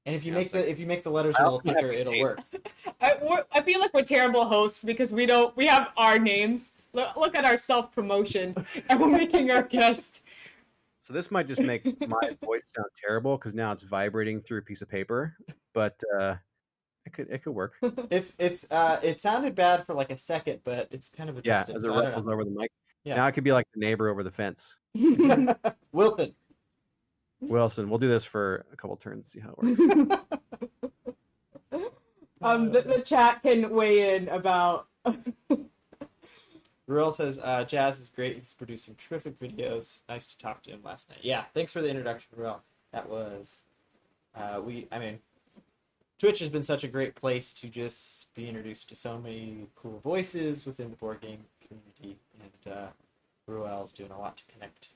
And if you make the letters a little thicker, it'll work. I feel like we're terrible hosts because we have our names. Look at our self-promotion, and we're making our guest. So this might just make my voice sound terrible because now it's vibrating through a piece of paper, but it could work. It sounded bad for like a second, but it's kind of a Yeah, distance. as it ruffles over the mic. Yeah. Now I could be like the neighbor over the fence. Wilson. Wilson, we'll do this for a couple turns, see how it works. The chat can weigh in about. Ruel says, Jazz is great. He's producing terrific videos. Nice to talk to him last night. Yeah, thanks for the introduction, Ruel. That was, Twitch has been such a great place to just be introduced to so many cool voices within the board game community. And Ruel's doing a lot to connect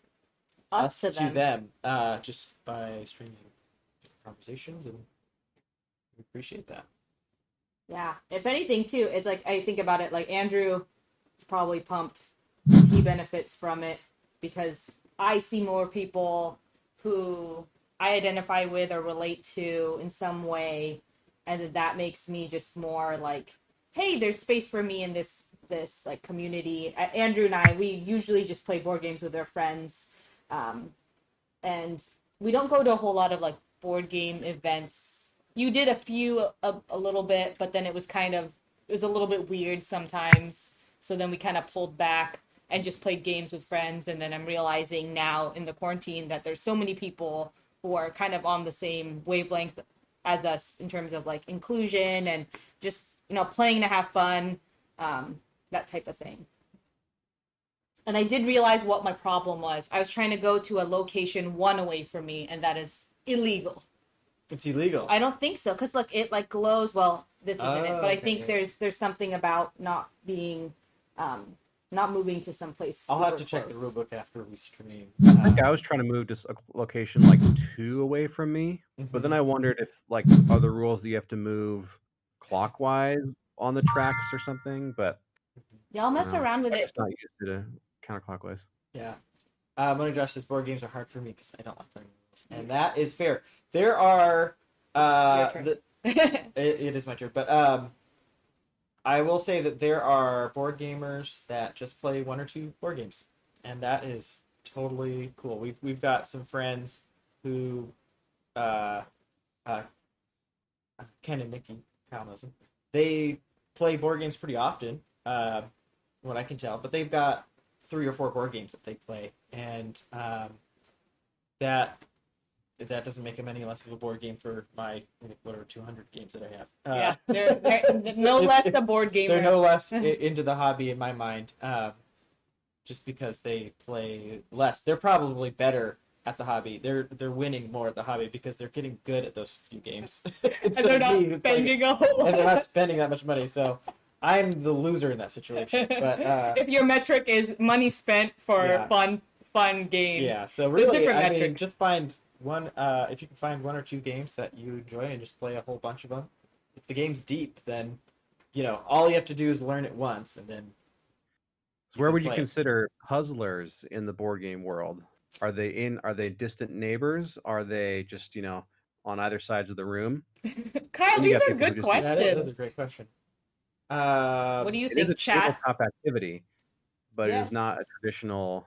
us to them just by streaming conversations, and we appreciate that. Yeah, if anything, too, it's like I think about it like Andrew is probably pumped. He benefits from it because I see more people who I identify with or relate to in some way, and that makes me just more like, hey, there's space for me in this like community. Andrew and I, we usually just play board games with our friends, and we don't go to a whole lot of like board game events. You did a few a little bit, but then it was a little bit weird sometimes. So then we kind of pulled back and just played games with friends. And then I'm realizing now in the quarantine that there's so many people who are kind of on the same wavelength as us in terms of like inclusion and just, playing to have fun, that type of thing. And I did realize what my problem was. I was trying to go to a location 1 away from me, and that is illegal. It's illegal. I don't think so, because look, it like glows. Well, this isn't it, but I okay, think yeah. there's something about not being, not moving to some place. I'll have to super check the close. rulebook after we stream. I think I was trying to move to a location like 2 away from me, but then I wondered if like are the rules that you have to move clockwise on the tracks or something. But Y'all mess around with I'm it. just not used to the counterclockwise. Yeah. Mono Josh says board games are hard for me because I don't like learning rules, and that is fair. There are Your turn. it is my turn, but I will say that there are board gamers that just play one or two board games, and that is totally cool. We've got some friends who uh, uh, Ken and Nikki, Kyle knows them. They play board games pretty often, what I can tell, but they've got 3 or 4 board games that they play, and that doesn't make them any less of a board game for my whatever 200 games that I have. Yeah, they're no less a board gamer. They're no less into the hobby in my mind, just because they play less. They're probably better at the hobby. They're winning more at the hobby because they're getting good at those few games. And they're not spending a whole lot. And they're not spending that much money. So I'm the loser in that situation. But if your metric is money spent for Yeah. fun games. yeah, so really, different I mean, metrics. just find one. If you can find 1 or 2 games that you enjoy and just play a whole bunch of them. If the game's deep, then all you have to do is learn it once, and then So where would you play it. consider puzzlers in the board game world? Are they distant neighbors? Are they just, on either sides of the room? Kyle, And you these got are people who good just do That's a questions. great question. What do you It is think, a chat? tabletop activity, but it Yes. is not a traditional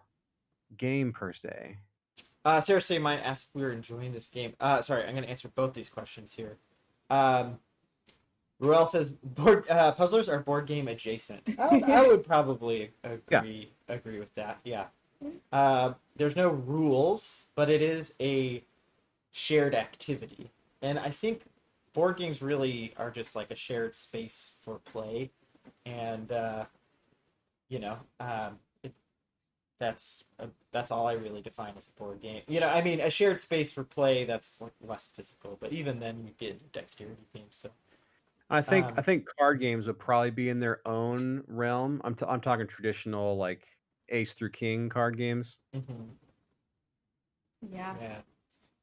game per se. Sarah Stay Mine asked if we were enjoying this game. Sorry, I'm going to answer both these questions here. Ruel says puzzlers are board game adjacent. I would probably agree with that. Yeah. There's no rules, but it is a shared activity, and I think board games really are just like a shared space for play, and that's all I really define as a board game. I mean, a shared space for play that's like less physical, but even then you get into dexterity games. So I think card games would probably be in their own realm. I'm talking traditional like ace through king card games. mhm. Yeah.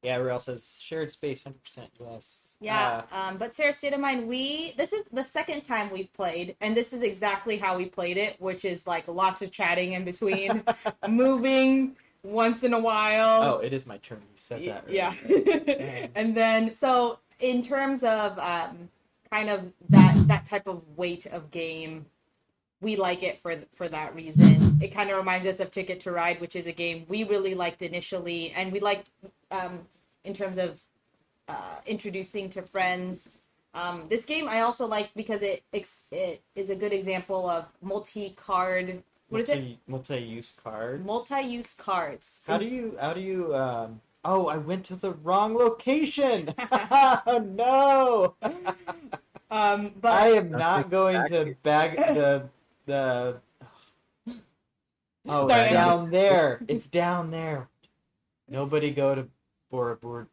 Yeah. Ruel says shared space, 100% yes. Yeah, but Sarah, state of mind, this is the second time we've played, and this is exactly how we played it, which is like lots of chatting in between, moving once in a while. Oh, it is my turn. You said that Yeah. earlier. And then, so in terms of kind of that type of weight of game, we like it for that reason. It kind of reminds us of Ticket to Ride, which is a game we really liked initially, and we liked in terms of introducing to friends. This game I also like because it is a good example of multi-card. What is it? Multi-use cards. Multi-use cards. How do you? Oh, I went to the wrong location. Oh no! But I am not going to bag the. Oh, Sorry. down there. It's down there. Nobody go to Bora Bora.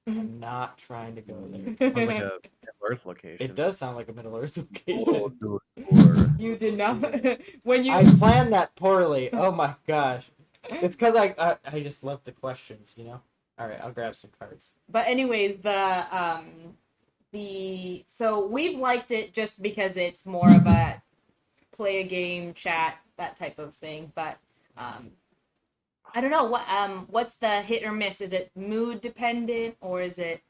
I'm not trying to go there. Sounds like a Middle Earth location. It does sound like a Middle Earth Or- location. You did not. When you I planned that poorly. Oh my gosh. It's because I just love the questions, All right, I'll grab some cards. But anyways, so we've liked it just because it's more of a play a game, chat, that type of thing. But I don't know what's the hit or miss. Is it mood dependent or is it?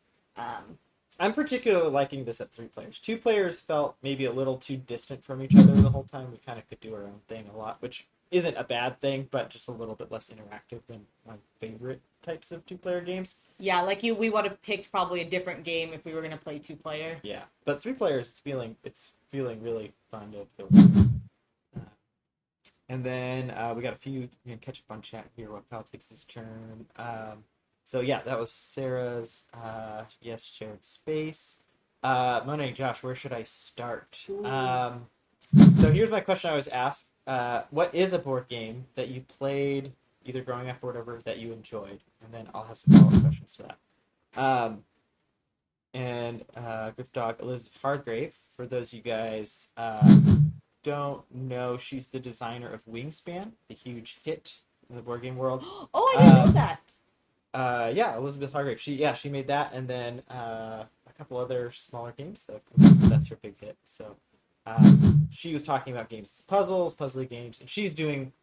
I'm particularly liking this at 3 players. 2 players felt maybe a little too distant from each other the whole time. We kind of could do our own thing a lot, which isn't a bad thing, but just a little bit less interactive than my favorite types of 2-player games. Yeah, like we would have picked probably a different game if we were gonna play 2-player. Yeah, but 3 players, it's feeling really fun to go. And then we got a few. We can catch up on chat here while Kyle takes his turn. So yeah, that was Sarah's. Yes, shared space. Monet, Josh, where should I start? So here's my question I always ask. What is a board game that you played either growing up or whatever that you enjoyed? And then I'll have some follow-up questions to that. And Griff Dog, Elizabeth Hargrave, for those of you guys don't know, she's the designer of Wingspan, the huge hit in the board game world. Oh, I didn't know that. Yeah, Elizabeth Hargrave. She made that, and then a couple other smaller games. That's her big hit. So She was talking about games as puzzles, puzzly games, and she's doing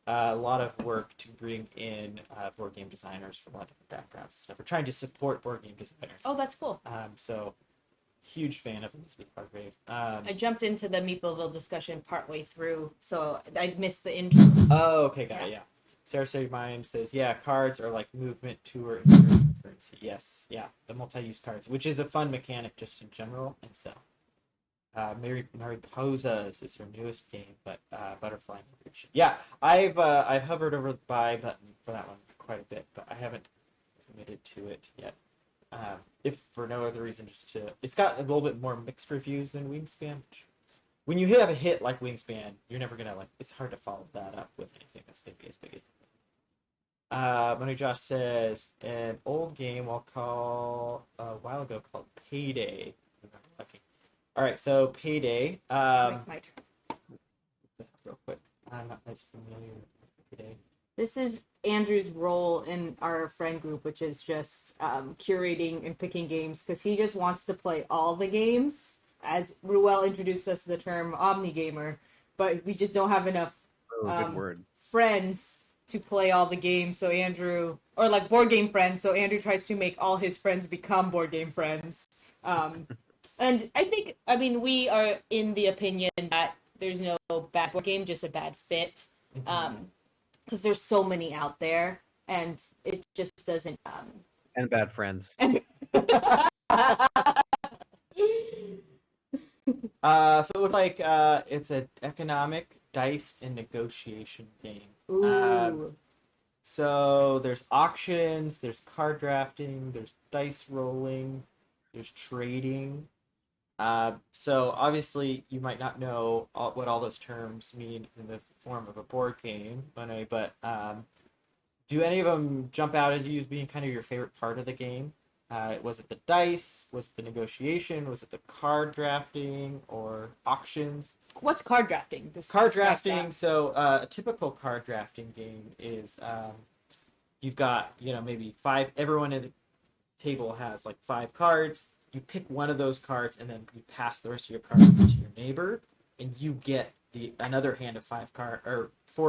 a lot of work to bring in board game designers from a lot of different backgrounds and stuff. We're trying to support board game designers. Oh, that's cool. So huge fan of Elizabeth Hargrave. I jumped into the Meepleville discussion partway through, so I missed the intros. Oh, okay, got it. Yeah. Sarah Say Mind says, yeah, cards are like movement, tour, and currency. Yes, yeah, the multi-use cards, which is a fun mechanic just in general. And so, Mariposas is her newest game, but Butterfly Migration. Yeah, I've hovered over the buy button for that one quite a bit, but I haven't committed to it yet. If for no other reason, it's got a little bit more mixed reviews than Wingspan. Which, when you have a hit like Wingspan, you're never gonna it's hard to follow that up with anything that's gonna be as big. Money Josh says an old game I'll call a while ago called Payday. All right, so Payday. My turn. Real quick, I'm not as familiar with Payday. This is Andrew's role in our friend group, which is just curating and picking games because he just wants to play all the games. As Ruel introduced us to the term omni-gamer, but we just don't have enough good word. friends to play all the games. So Andrew, or like board game friends, so Andrew tries to make all his friends become board game friends. And I mean, we are in the opinion that there's no bad board game, just a bad fit. Because there's so many out there, and it just doesn't. And bad friends. So it looks like it's an economic dice and negotiation game. Ooh. So there's auctions, there's card drafting, there's dice rolling, there's trading. So obviously you might not know what all those terms mean in the form of a board game, but do any of them jump out as you as being kind of your favorite part of the game? Was it the dice? Was it the negotiation? Was it the card drafting or auctions? What's card drafting? Card drafting. So a typical card drafting game is you've got maybe five. Everyone at the table has like 5 cards. You pick one of those cards and then you pass the rest of your cards to your neighbor, and you get another hand of 4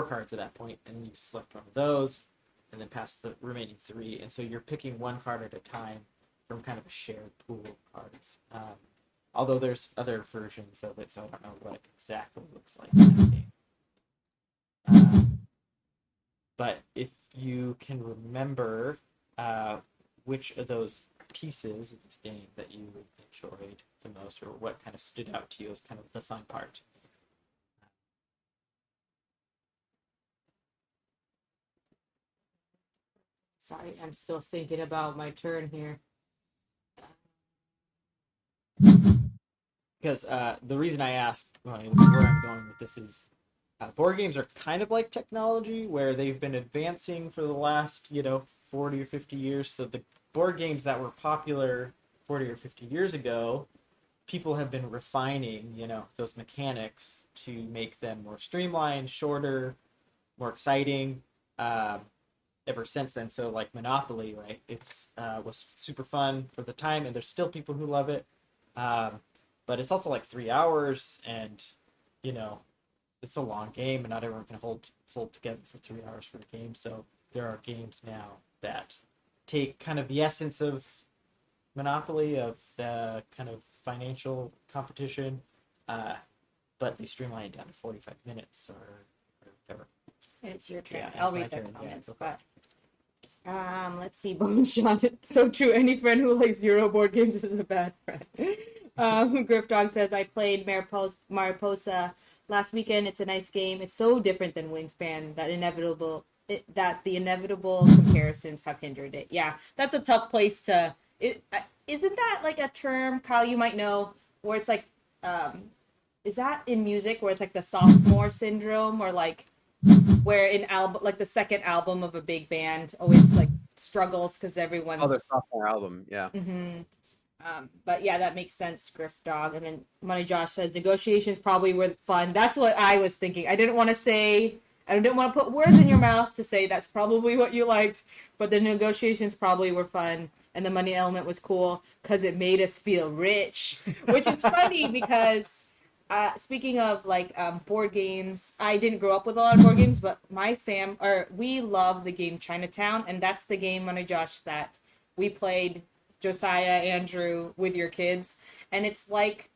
cards at that point, and you select one of those, and then pass the remaining 3. And so you're picking one card at a time from kind of a shared pool of cards. Although there's other versions of it, so I don't know what it exactly looks like in that game. But if you can remember which of those pieces of this game that you enjoyed the most, or what kind of stood out to you as kind of the fun part. Sorry, I'm still thinking about my turn here. Because the reason I asked where I'm going with this is board games are kind of like technology, where they've been advancing for the last 40 or 50 years. So the board games that were popular 40 or 50 years ago, people have been refining those mechanics to make them more streamlined, shorter, more exciting ever since then. So like Monopoly, right? It's was super fun for the time, and there's still people who love it. But it's also like 3 hours, and it's a long game, and not everyone can hold together for 3 hours for a game. So there are games now that take kind of the essence of Monopoly, of the kind of financial competition, but they streamline it down to 45 minutes or whatever. It's your turn. Yeah, I'll it's my read the turn. Yeah, comments, go for but let's see. Bone Sean, so true. Any friend who likes Euro board games is a bad friend. Griff Dog says, I played Mariposa last weekend. It's a nice game. It's so different than Wingspan that the inevitable comparisons have hindered it. Yeah, that's a tough place to. Isn't that like a term, Kyle, you might know, where it's like, is that in music where it's like the sophomore syndrome, or like where in like the second album of a big band always like struggles because everyone's their sophomore album, yeah. Mm-hmm. But yeah, that makes sense, Griff Dog. And then Money Josh says negotiations probably were fun. That's what I was thinking. I didn't want to put words in your mouth to say that's probably what you liked, but the negotiations probably were fun, and the money element was cool because it made us feel rich, which is funny because speaking of like board games, I didn't grow up with a lot of board games, but we love the game Chinatown, and that's the game, Money Josh, that we played, Josiah, Andrew, with your kids, and it's like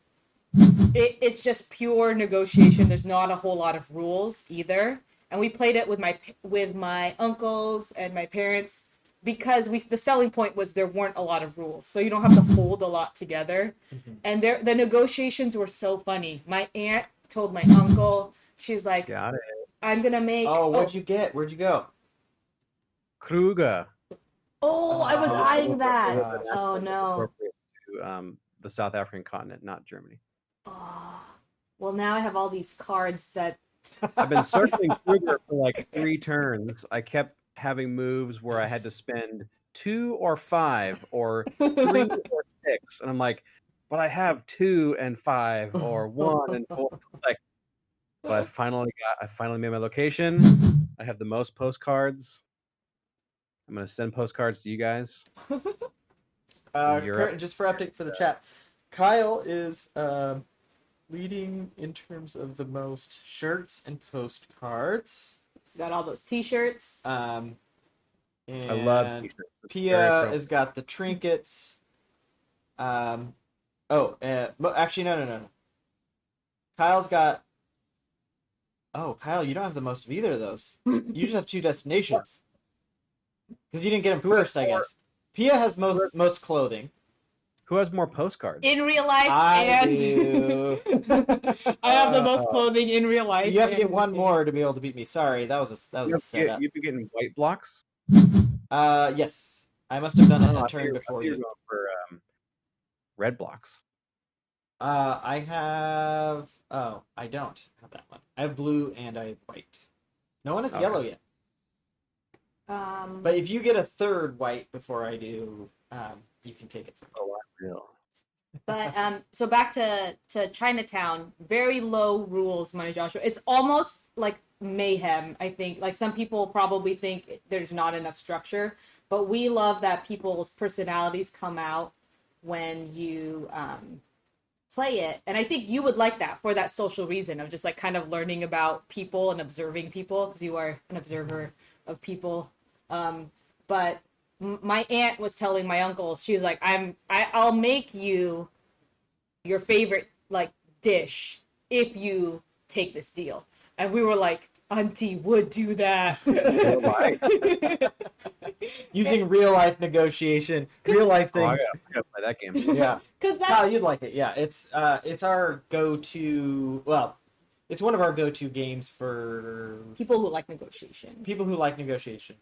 it's just pure negotiation. There's not a whole lot of rules either, and we played it with my uncles and my parents because the selling point was there weren't a lot of rules, so you don't have to hold a lot together. And the negotiations were so funny. My aunt told my uncle, she's like, Got it. "I'm gonna make." Oh, what'd you get? Where'd you go? Kruger. Oh, I was Oh, eyeing that. gosh. Oh no. Appropriate to the South African continent, not Germany. Oh. Well, now I have all these cards that. I've been circling Kruger for like 3 turns. I kept having moves where I had to spend 2 or 5 or 3 or 6, and I'm like, but I have 2 and 5 or 1 and 4. Like, but I finally made my location. I have the most postcards. I'm gonna send postcards to you guys. In Europe. Just for update for the chat, Kyle is leading in terms of the most shirts and postcards. It's got all those T-shirts. And I love t-shirts. It's very Pia appropriate. has got the trinkets. Actually, no. Kyle's got. Oh, Kyle, you don't have the most of either of those. You just have 2 destinations. Because you didn't get them Who has first, I more? guess. Pia has most clothing. Who has more postcards? In real life, I and do. I have the most clothing in real life. You have to and get one in this more to be able to beat me. Sorry, that was a setup. You've been getting white blocks. Yes. I must have done it Oh, a I turn thought before you were you. going for red blocks. I have. Oh, I don't have that one. I have blue and I have white. No one has Okay. yellow yet. game. But if you get a third white before I do, you can take it. Oh, real. But so back to Chinatown, very low rules, Money Joshua. It's almost like mayhem, I think. Like some people probably think there's not enough structure, but we love that people's personalities come out when you play it. And I think you would like that for that social reason of just like kind of learning about people and observing people because you are an observer of people. But my aunt was telling my uncle, she's like, I'll make you your favorite like dish if you take this deal. And we were like, Auntie would do that. Using real life negotiation, real life Oh, I things. gotta play that game. Yeah. Because that's Kyle, you'd like it. Yeah, it's our go-to. Well, it's one of our go-to games for people who like negotiation. people who like negotiation.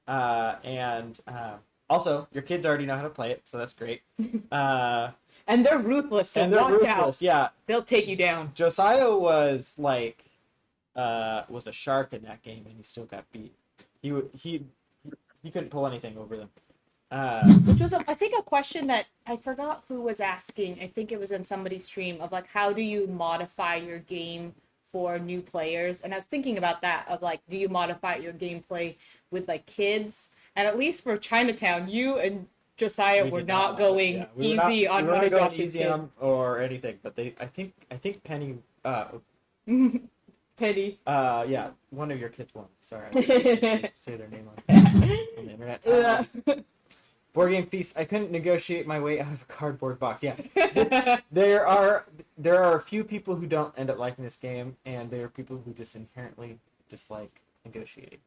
And also, your kids already know how to play it, so that's great. And they're ruthless, so And they're watch ruthless. out. Yeah, They'll take you down. Josiah was like was a shark in that game, and he still got beat. He couldn't pull anything over them. Which was, I think, a question that I forgot who was asking. I think it was in somebody's stream of like, how do you modify your game for new players? And I was thinking about that of like, do you modify your gameplay with like kids? And at least for Chinatown, you and Josiah We were did not like going it. Yeah, easy on we were one not of going Josh's easy on kids. or anything, but I think Penny Penny. yeah, one of your kids won. Sorry, I didn't say their name on the internet. Board Game Feast. I couldn't negotiate my way out of a cardboard box. Yeah, there are a few people who don't end up liking this game, and there are people who just inherently dislike negotiating.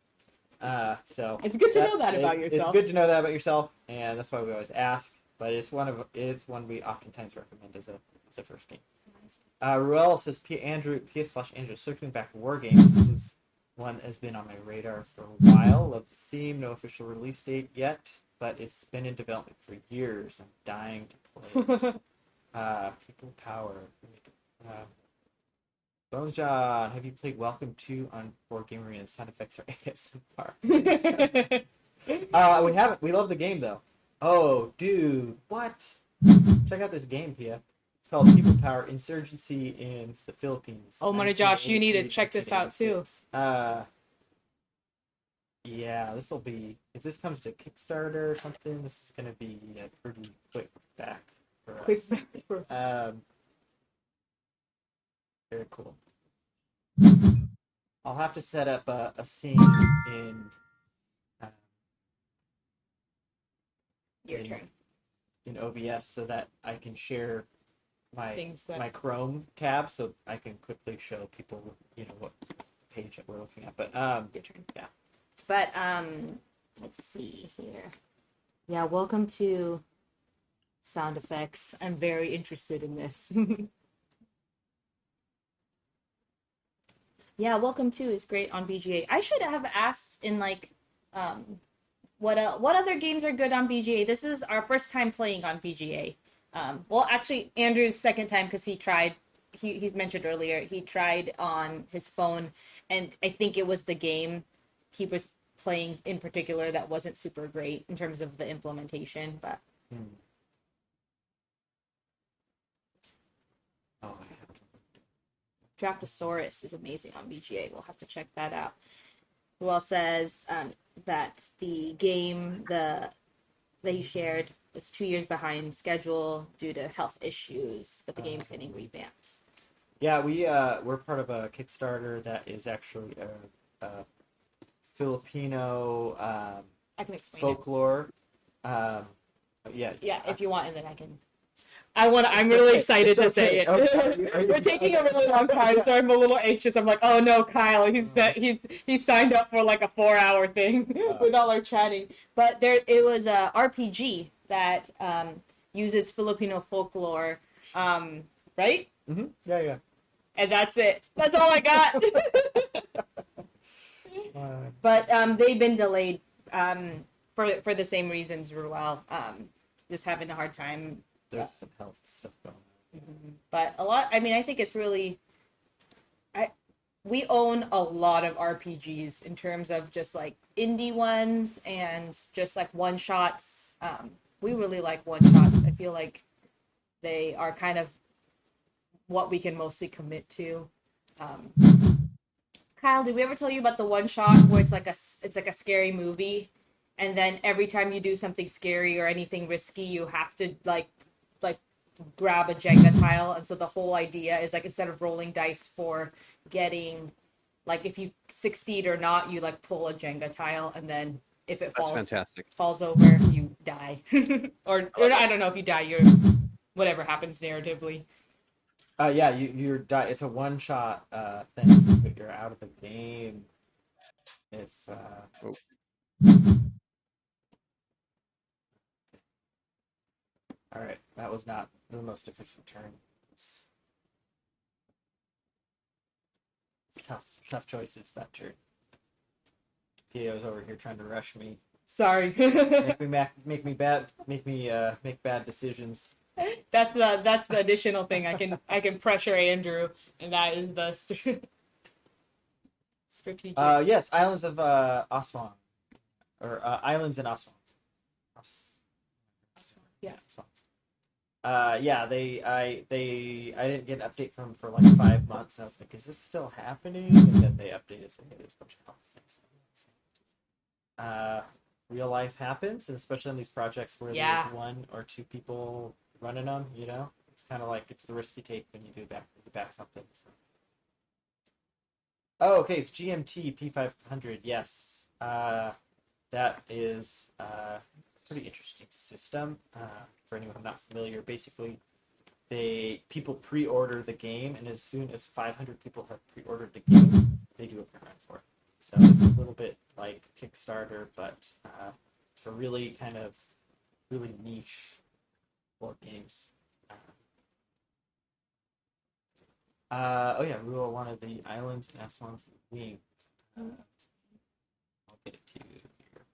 So It's good to know that about It's yourself. good to know that about yourself, and that's why we always ask. But it's one we oftentimes recommend as a first game. Ruel says, Andrew, PS/Andrew, circling back to War Games. This is one that has been on my radar for a while. Love the theme, no official release date yet, but it's been in development for years. I'm dying to play it. People Power. Bones John, have you played Welcome to on Board Game Arena? Sound effects are ASMR. We haven't. We love the game though. Oh, dude, what? Check out this game, Pia. It's called People Power: Insurgency in the Philippines. Oh, Money Josh, you need to 1983, check this out too. 1986. Yeah, this will be. If this comes to Kickstarter or something, this is gonna be a pretty quick back for Quick us. back for Very cool. I'll have to set up a scene in Your in, turn. in OBS so that I can share my Things that- my Chrome tab so I can quickly show people what page that we're looking at. But Your turn. yeah. But let's see here. Yeah, welcome to sound effects. I'm very interested in this. Yeah, welcome to is great on BGA. I should have asked in like what other games are good on BGA. This is our first time playing on BGA. Well, actually, Andrew's second time because he tried. He mentioned earlier he tried on his phone, and I think it was the game he was playing in particular that wasn't super great in terms of the implementation. But Oh, I have to. Draftosaurus is amazing on BGA. We'll have to check that out. Who else says that the game that he shared is 2 years behind schedule due to health issues, but the game's getting revamped. Yeah, we're part of a Kickstarter that is actually a Filipino I can explain folklore. Yeah. it. Yeah, if you want, and then I can. I'm It's really okay. excited It's to okay. say it. Okay. Are you- We're taking a really long time, so I'm a little anxious. I'm like, oh no, Kyle, he's signed up for like a 4-hour thing with all our chatting. But it was a RPG that uses Filipino folklore, right? Mm-hmm. Yeah. And that's it. That's all I got. But they've been delayed for the same reasons, Ruel. Just having a hard time. There's some health stuff going on. But a lot. I mean, I think it's really. We own a lot of RPGs in terms of just like indie ones and just like one shots. We really like one shots. I feel like they are kind of what we can mostly commit to. Kyle, did we ever tell you about the one shot where it's like a scary movie, and then every time you do something scary or anything risky, you have to like grab a Jenga tile, and so the whole idea is like instead of rolling dice for getting, like if you succeed or not, you like pull a Jenga tile, and then if it That's fantastic. falls over, you die, or I don't know if you die, you're whatever happens narratively. Yeah, you're it's a one shot thing, so you're out of the game. It's Oh. All right. That was not the most efficient turn. It's tough choices that turn. PO's over here trying to rush me. Sorry. make me make bad decisions. That's the additional thing I can pressure Andrew, and that is the strategic. Yes, Islands of Aswan, or Islands in Aswan. Yeah. Yeah, I didn't get an update from them for like 5 months, and I was like, is this still happening? And then they updated saying, hey, there's a bunch of health things. Real life happens, and especially on these projects where there's 1 or 2 people running them, it's kind of like it's the risk you take when you do back something. So. Oh, okay, it's GMT P500. Yes, that is a pretty interesting system. For anyone not familiar, basically, people pre-order the game, and as soon as 500 people have pre-ordered the game, they do a run for it. So it's a little bit like Kickstarter, but it's for really really niche board games. Oh yeah, Rule wanted the islands and Aswan's wing. I'll get it to you here.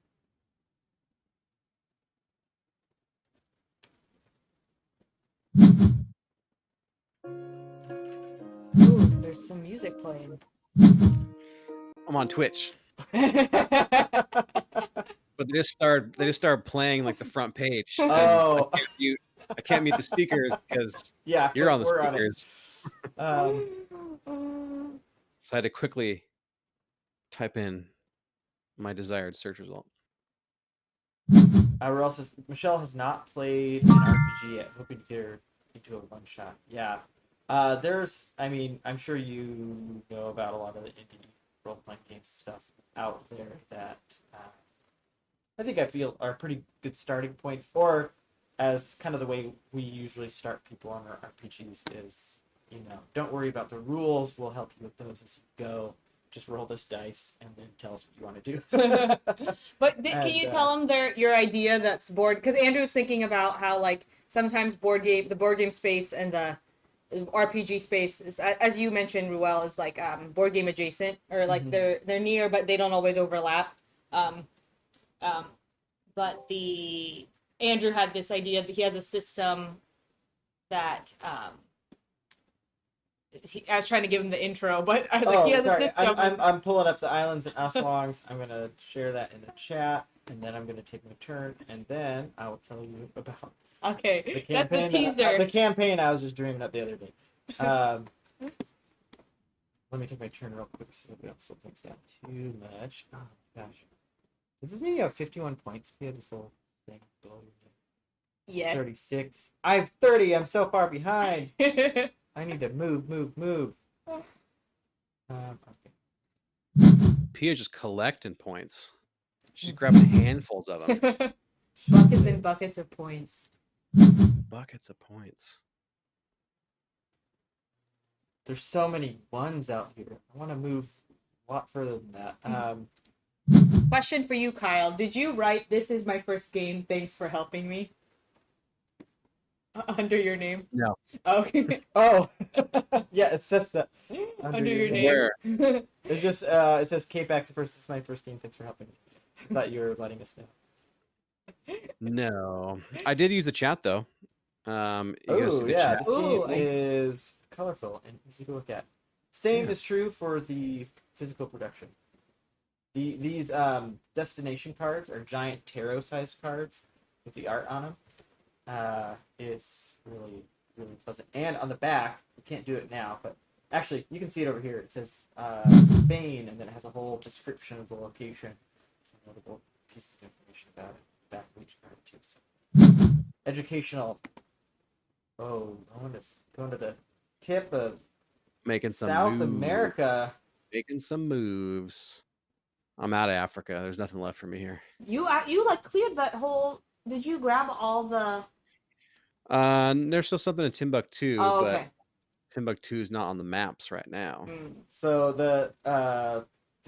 Ooh, there's some music playing. I'm on Twitch, Oh. but they just started playing like the front page. And Oh. I can't mute the speakers because Yeah, you're on the we're speakers. On it. So I had to quickly type in my desired search result. Ross says Michelle has not played an RPG yet. Hoping to get her into a one shot. Yeah, I mean, I'm sure you know about a lot of the indie role-playing game stuff out there that I think I feel are pretty good starting points, or as kind of the way we usually start people on our RPGs is, don't worry about the rules. We'll help you with those as you go. Just roll this dice and then tell us what you want to do. But can you tell them your idea that's board? Because Andrew's thinking about how like sometimes the board game space and the RPG space is, as you mentioned, Ruel, is like board game adjacent, or like they're near, but they don't always overlap. Um, um, but the Andrew had this idea that he has a system that I was trying to give him the intro, but I was like, he has a system. I'm pulling up the islands and Aswangs. I'm gonna share that in the chat, and then I'm gonna take my turn, and then I will tell you about Okay, the that's the campaign. teaser. The campaign I was just dreaming up the other day. Let me take my turn real quick so we don't slow things down too much. Oh gosh, does this mean you have 51 points? We had this whole thing below your Yes. 36. I have 30. I'm so far behind. I need to move. Okay. Pia's just collecting points. She's grabbing handfuls of them. Buckets and buckets of points. Buckets of points. There's so many ones out here. I want to move a lot further than that. Question for you, Kyle. Did you write "This is my first game. Thanks for helping me" under your name? No. Okay. Oh, yeah, it says that Under your name. Where? It just it says KPAX first. This is my first game. Thanks for helping me. I thought you were letting us know. No, I did use the chat though. You guys Oh see the yeah, chat? this game is colorful and easy to look at. Same is true for the physical production. These destination cards are giant tarot-sized cards with the art on them. It's really pleasant. And on the back, we can't do it now, but actually you can see it over here. It says Spain, and then it has a whole description of the location. Some notable pieces of information about it. Back of each card too. So educational. Oh, going to the tip of Making some South moves. America. Making some moves. I'm out of Africa. There's nothing left for me here. You like cleared that whole. Did you grab all the? There's still something in Timbuktu, Oh, okay. but Timbuktu is not on the maps right now. So the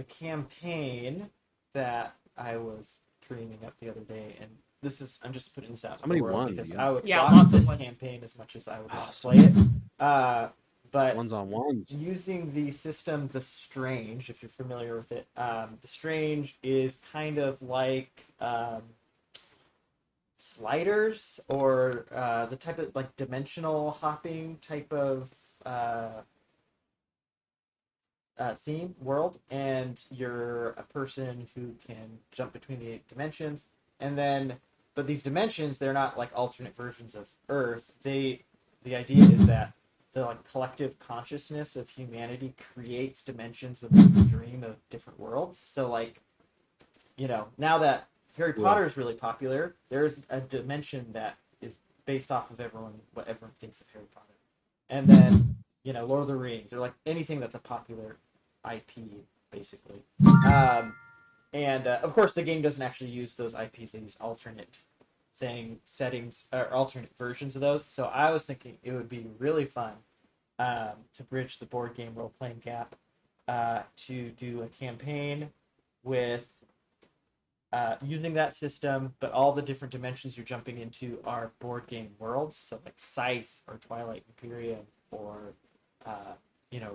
campaign that I was dreaming up the other day, and I'm just putting this out in the world because I would watch this campaign as much as I would want to play it. But ones on ones. Using the system The Strange, if you're familiar with it, The Strange is kind of like sliders, or the type of like dimensional hopping type of theme world, and you're a person who can jump between the 8 dimensions, but these dimensions, they're not like alternate versions of Earth. The idea is that the like collective consciousness of humanity creates dimensions within the dream of different worlds. So like, now that Harry Potter is really popular, there's a dimension that is based off of what everyone thinks of Harry Potter. And then, Lord of the Rings, or like anything that's a popular IP, basically. And of course, the game doesn't actually use those IPs. They use alternate settings, or alternate versions of those. So I was thinking it would be really fun to bridge the board game role-playing gap, to do a campaign with using that system, but all the different dimensions you're jumping into are board game worlds. So like Scythe or Twilight Imperium or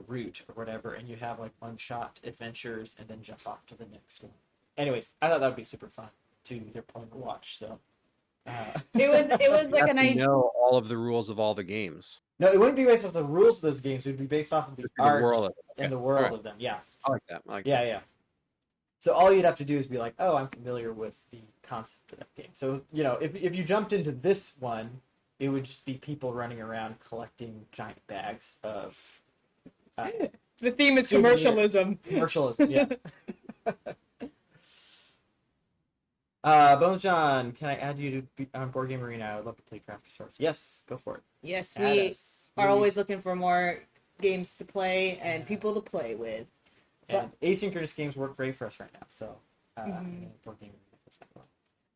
Root or whatever, and you have like one-shot adventures and then jump off to the next one. Anyways, I thought that would be super fun to either play or watch. So it was like an idea. Know all of the rules of all the games. No, it wouldn't be based off the rules of those games. It would be based off of the art world and the world of them. Yeah, I like that. Yeah. So all you'd have to do is be like, oh, I'm familiar with the concept of that game. So if you jumped into this one, it would just be people running around collecting giant bags of. The theme is commercialism. Commercialism, yeah. Bones John, can I add you to on Board Game Arena? I would love to play Craft Source. Yes, go for it. Yes, are really- always looking for more games to play and people to play with. And asynchronous games work great for us right now. So, Mhm. board game as well.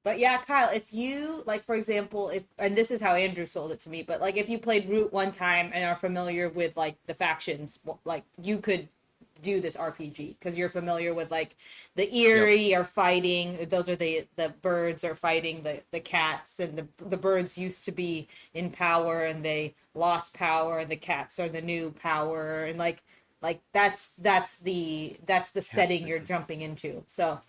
But yeah, Kyle, if you like, for example, if and this is how Andrew sold it to me, but like if you played Root one time and are familiar with like the factions, like you could do this RPG because you're familiar with like the Eerie are fighting. Those are the birds are fighting the cats, and the birds used to be in power and they lost power, and the cats are the new power, and like that's the setting you're jumping into. So.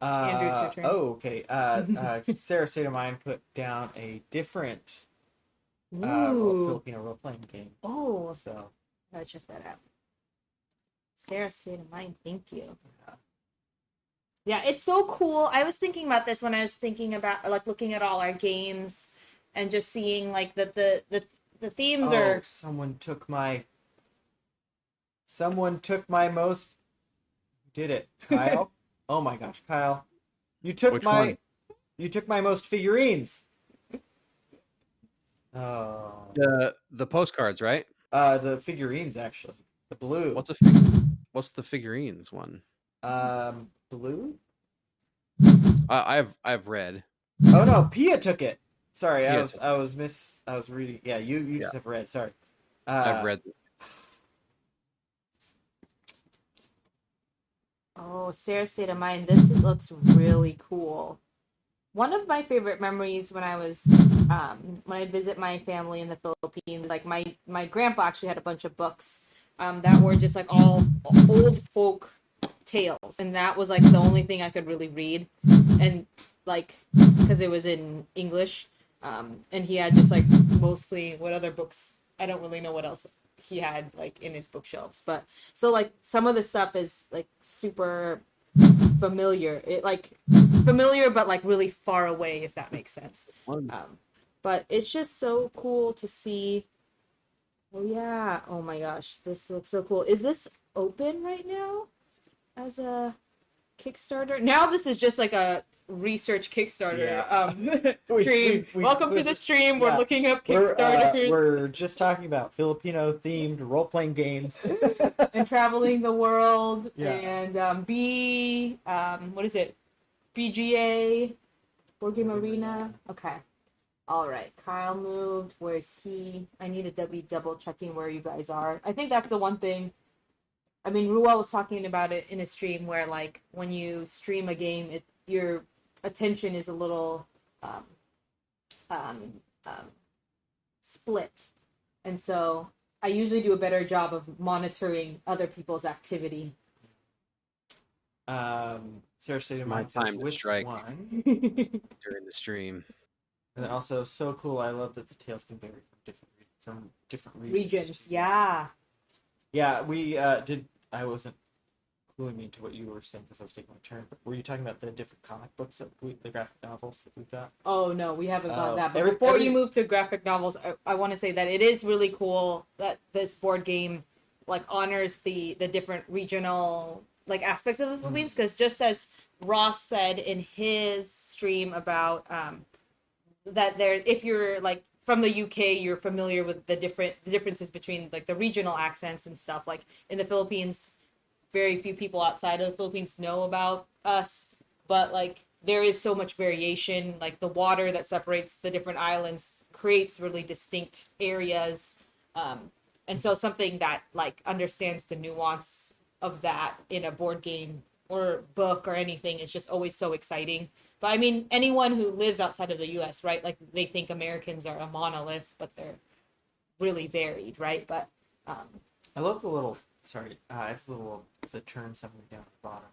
Andrew, it's your turn. Oh, okay. Sarah State of Mind put down a different Filipino role playing game. Oh, So gotta check that out. Sarah State of Mind, thank you. Yeah, it's so cool. I was thinking about this when I was thinking about like looking at all our games and just seeing like that the themes are. Someone took my most. Did it, Kyle? Oh my gosh, Kyle! You took Which one? You took my most figurines. Oh. The postcards, right? The figurines actually. The blue. What's the figurines one? Blue? I've read. Oh no, Pia took it. Sorry, Pia I was reading. Yeah, you just have read. Sorry. I've read. Oh, Sarah State of Mind. This looks really cool. One of my favorite memories when I was when I'd visit my family in the Philippines, like my grandpa actually had a bunch of books that were just like all old folk tales, and that was like the only thing I could really read, and like because it was in English, and he had just like mostly what other books. I don't really know what else he had like in his bookshelves, but so like some of the stuff is like super familiar. It like familiar, but like really far away, if that makes sense. But it's just so cool to see. Oh yeah! Oh my gosh, this looks so cool. Is this open right now as a Kickstarter? Now this is just like a research Kickstarter stream. Welcome to the stream. We're looking up Kickstarters. We're just talking about Filipino themed role playing games and traveling the world. Yeah. And what is it? BGA, Board Game Arena. Okay. All right. Kyle moved. Where's he? I need to be double checking where you guys are. I think that's the one thing. I mean, Ruel was talking about it in a stream where, like, when you stream a game, your attention is a little um, split. And so I usually do a better job of monitoring other people's activity. Sarah State of my Mind says time to which strike. one? During the stream. And then also so cool. I love that the tales can vary from different Regions, yeah. Yeah, we did. I wasn't cluing into what you were saying because I was taking my turn. But were you talking about the different comic books the graphic novels that we've got? Oh no, we haven't got that. But Every- before you move to graphic novels, I want to say that it is really cool that this board game like honors the different regional like aspects of the Philippines, because just as Ross said in his stream about that there, if you're like from the UK, you're familiar with the differences between like the regional accents and stuff. Like in the Philippines, very few people outside of the Philippines know about us, but like there is so much variation. Like the water that separates the different islands creates really distinct areas, and so something that like understands the nuance of that in a board game or book or anything is just always so exciting. But I mean, anyone who lives outside of the U.S., right? Like they think Americans are a monolith, but they're really varied, right? But I love the little. Sorry, I have the turn summary down at the bottom.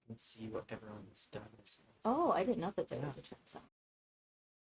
You can see what everyone's done recently. oh, I didn't know that there was a turn summary.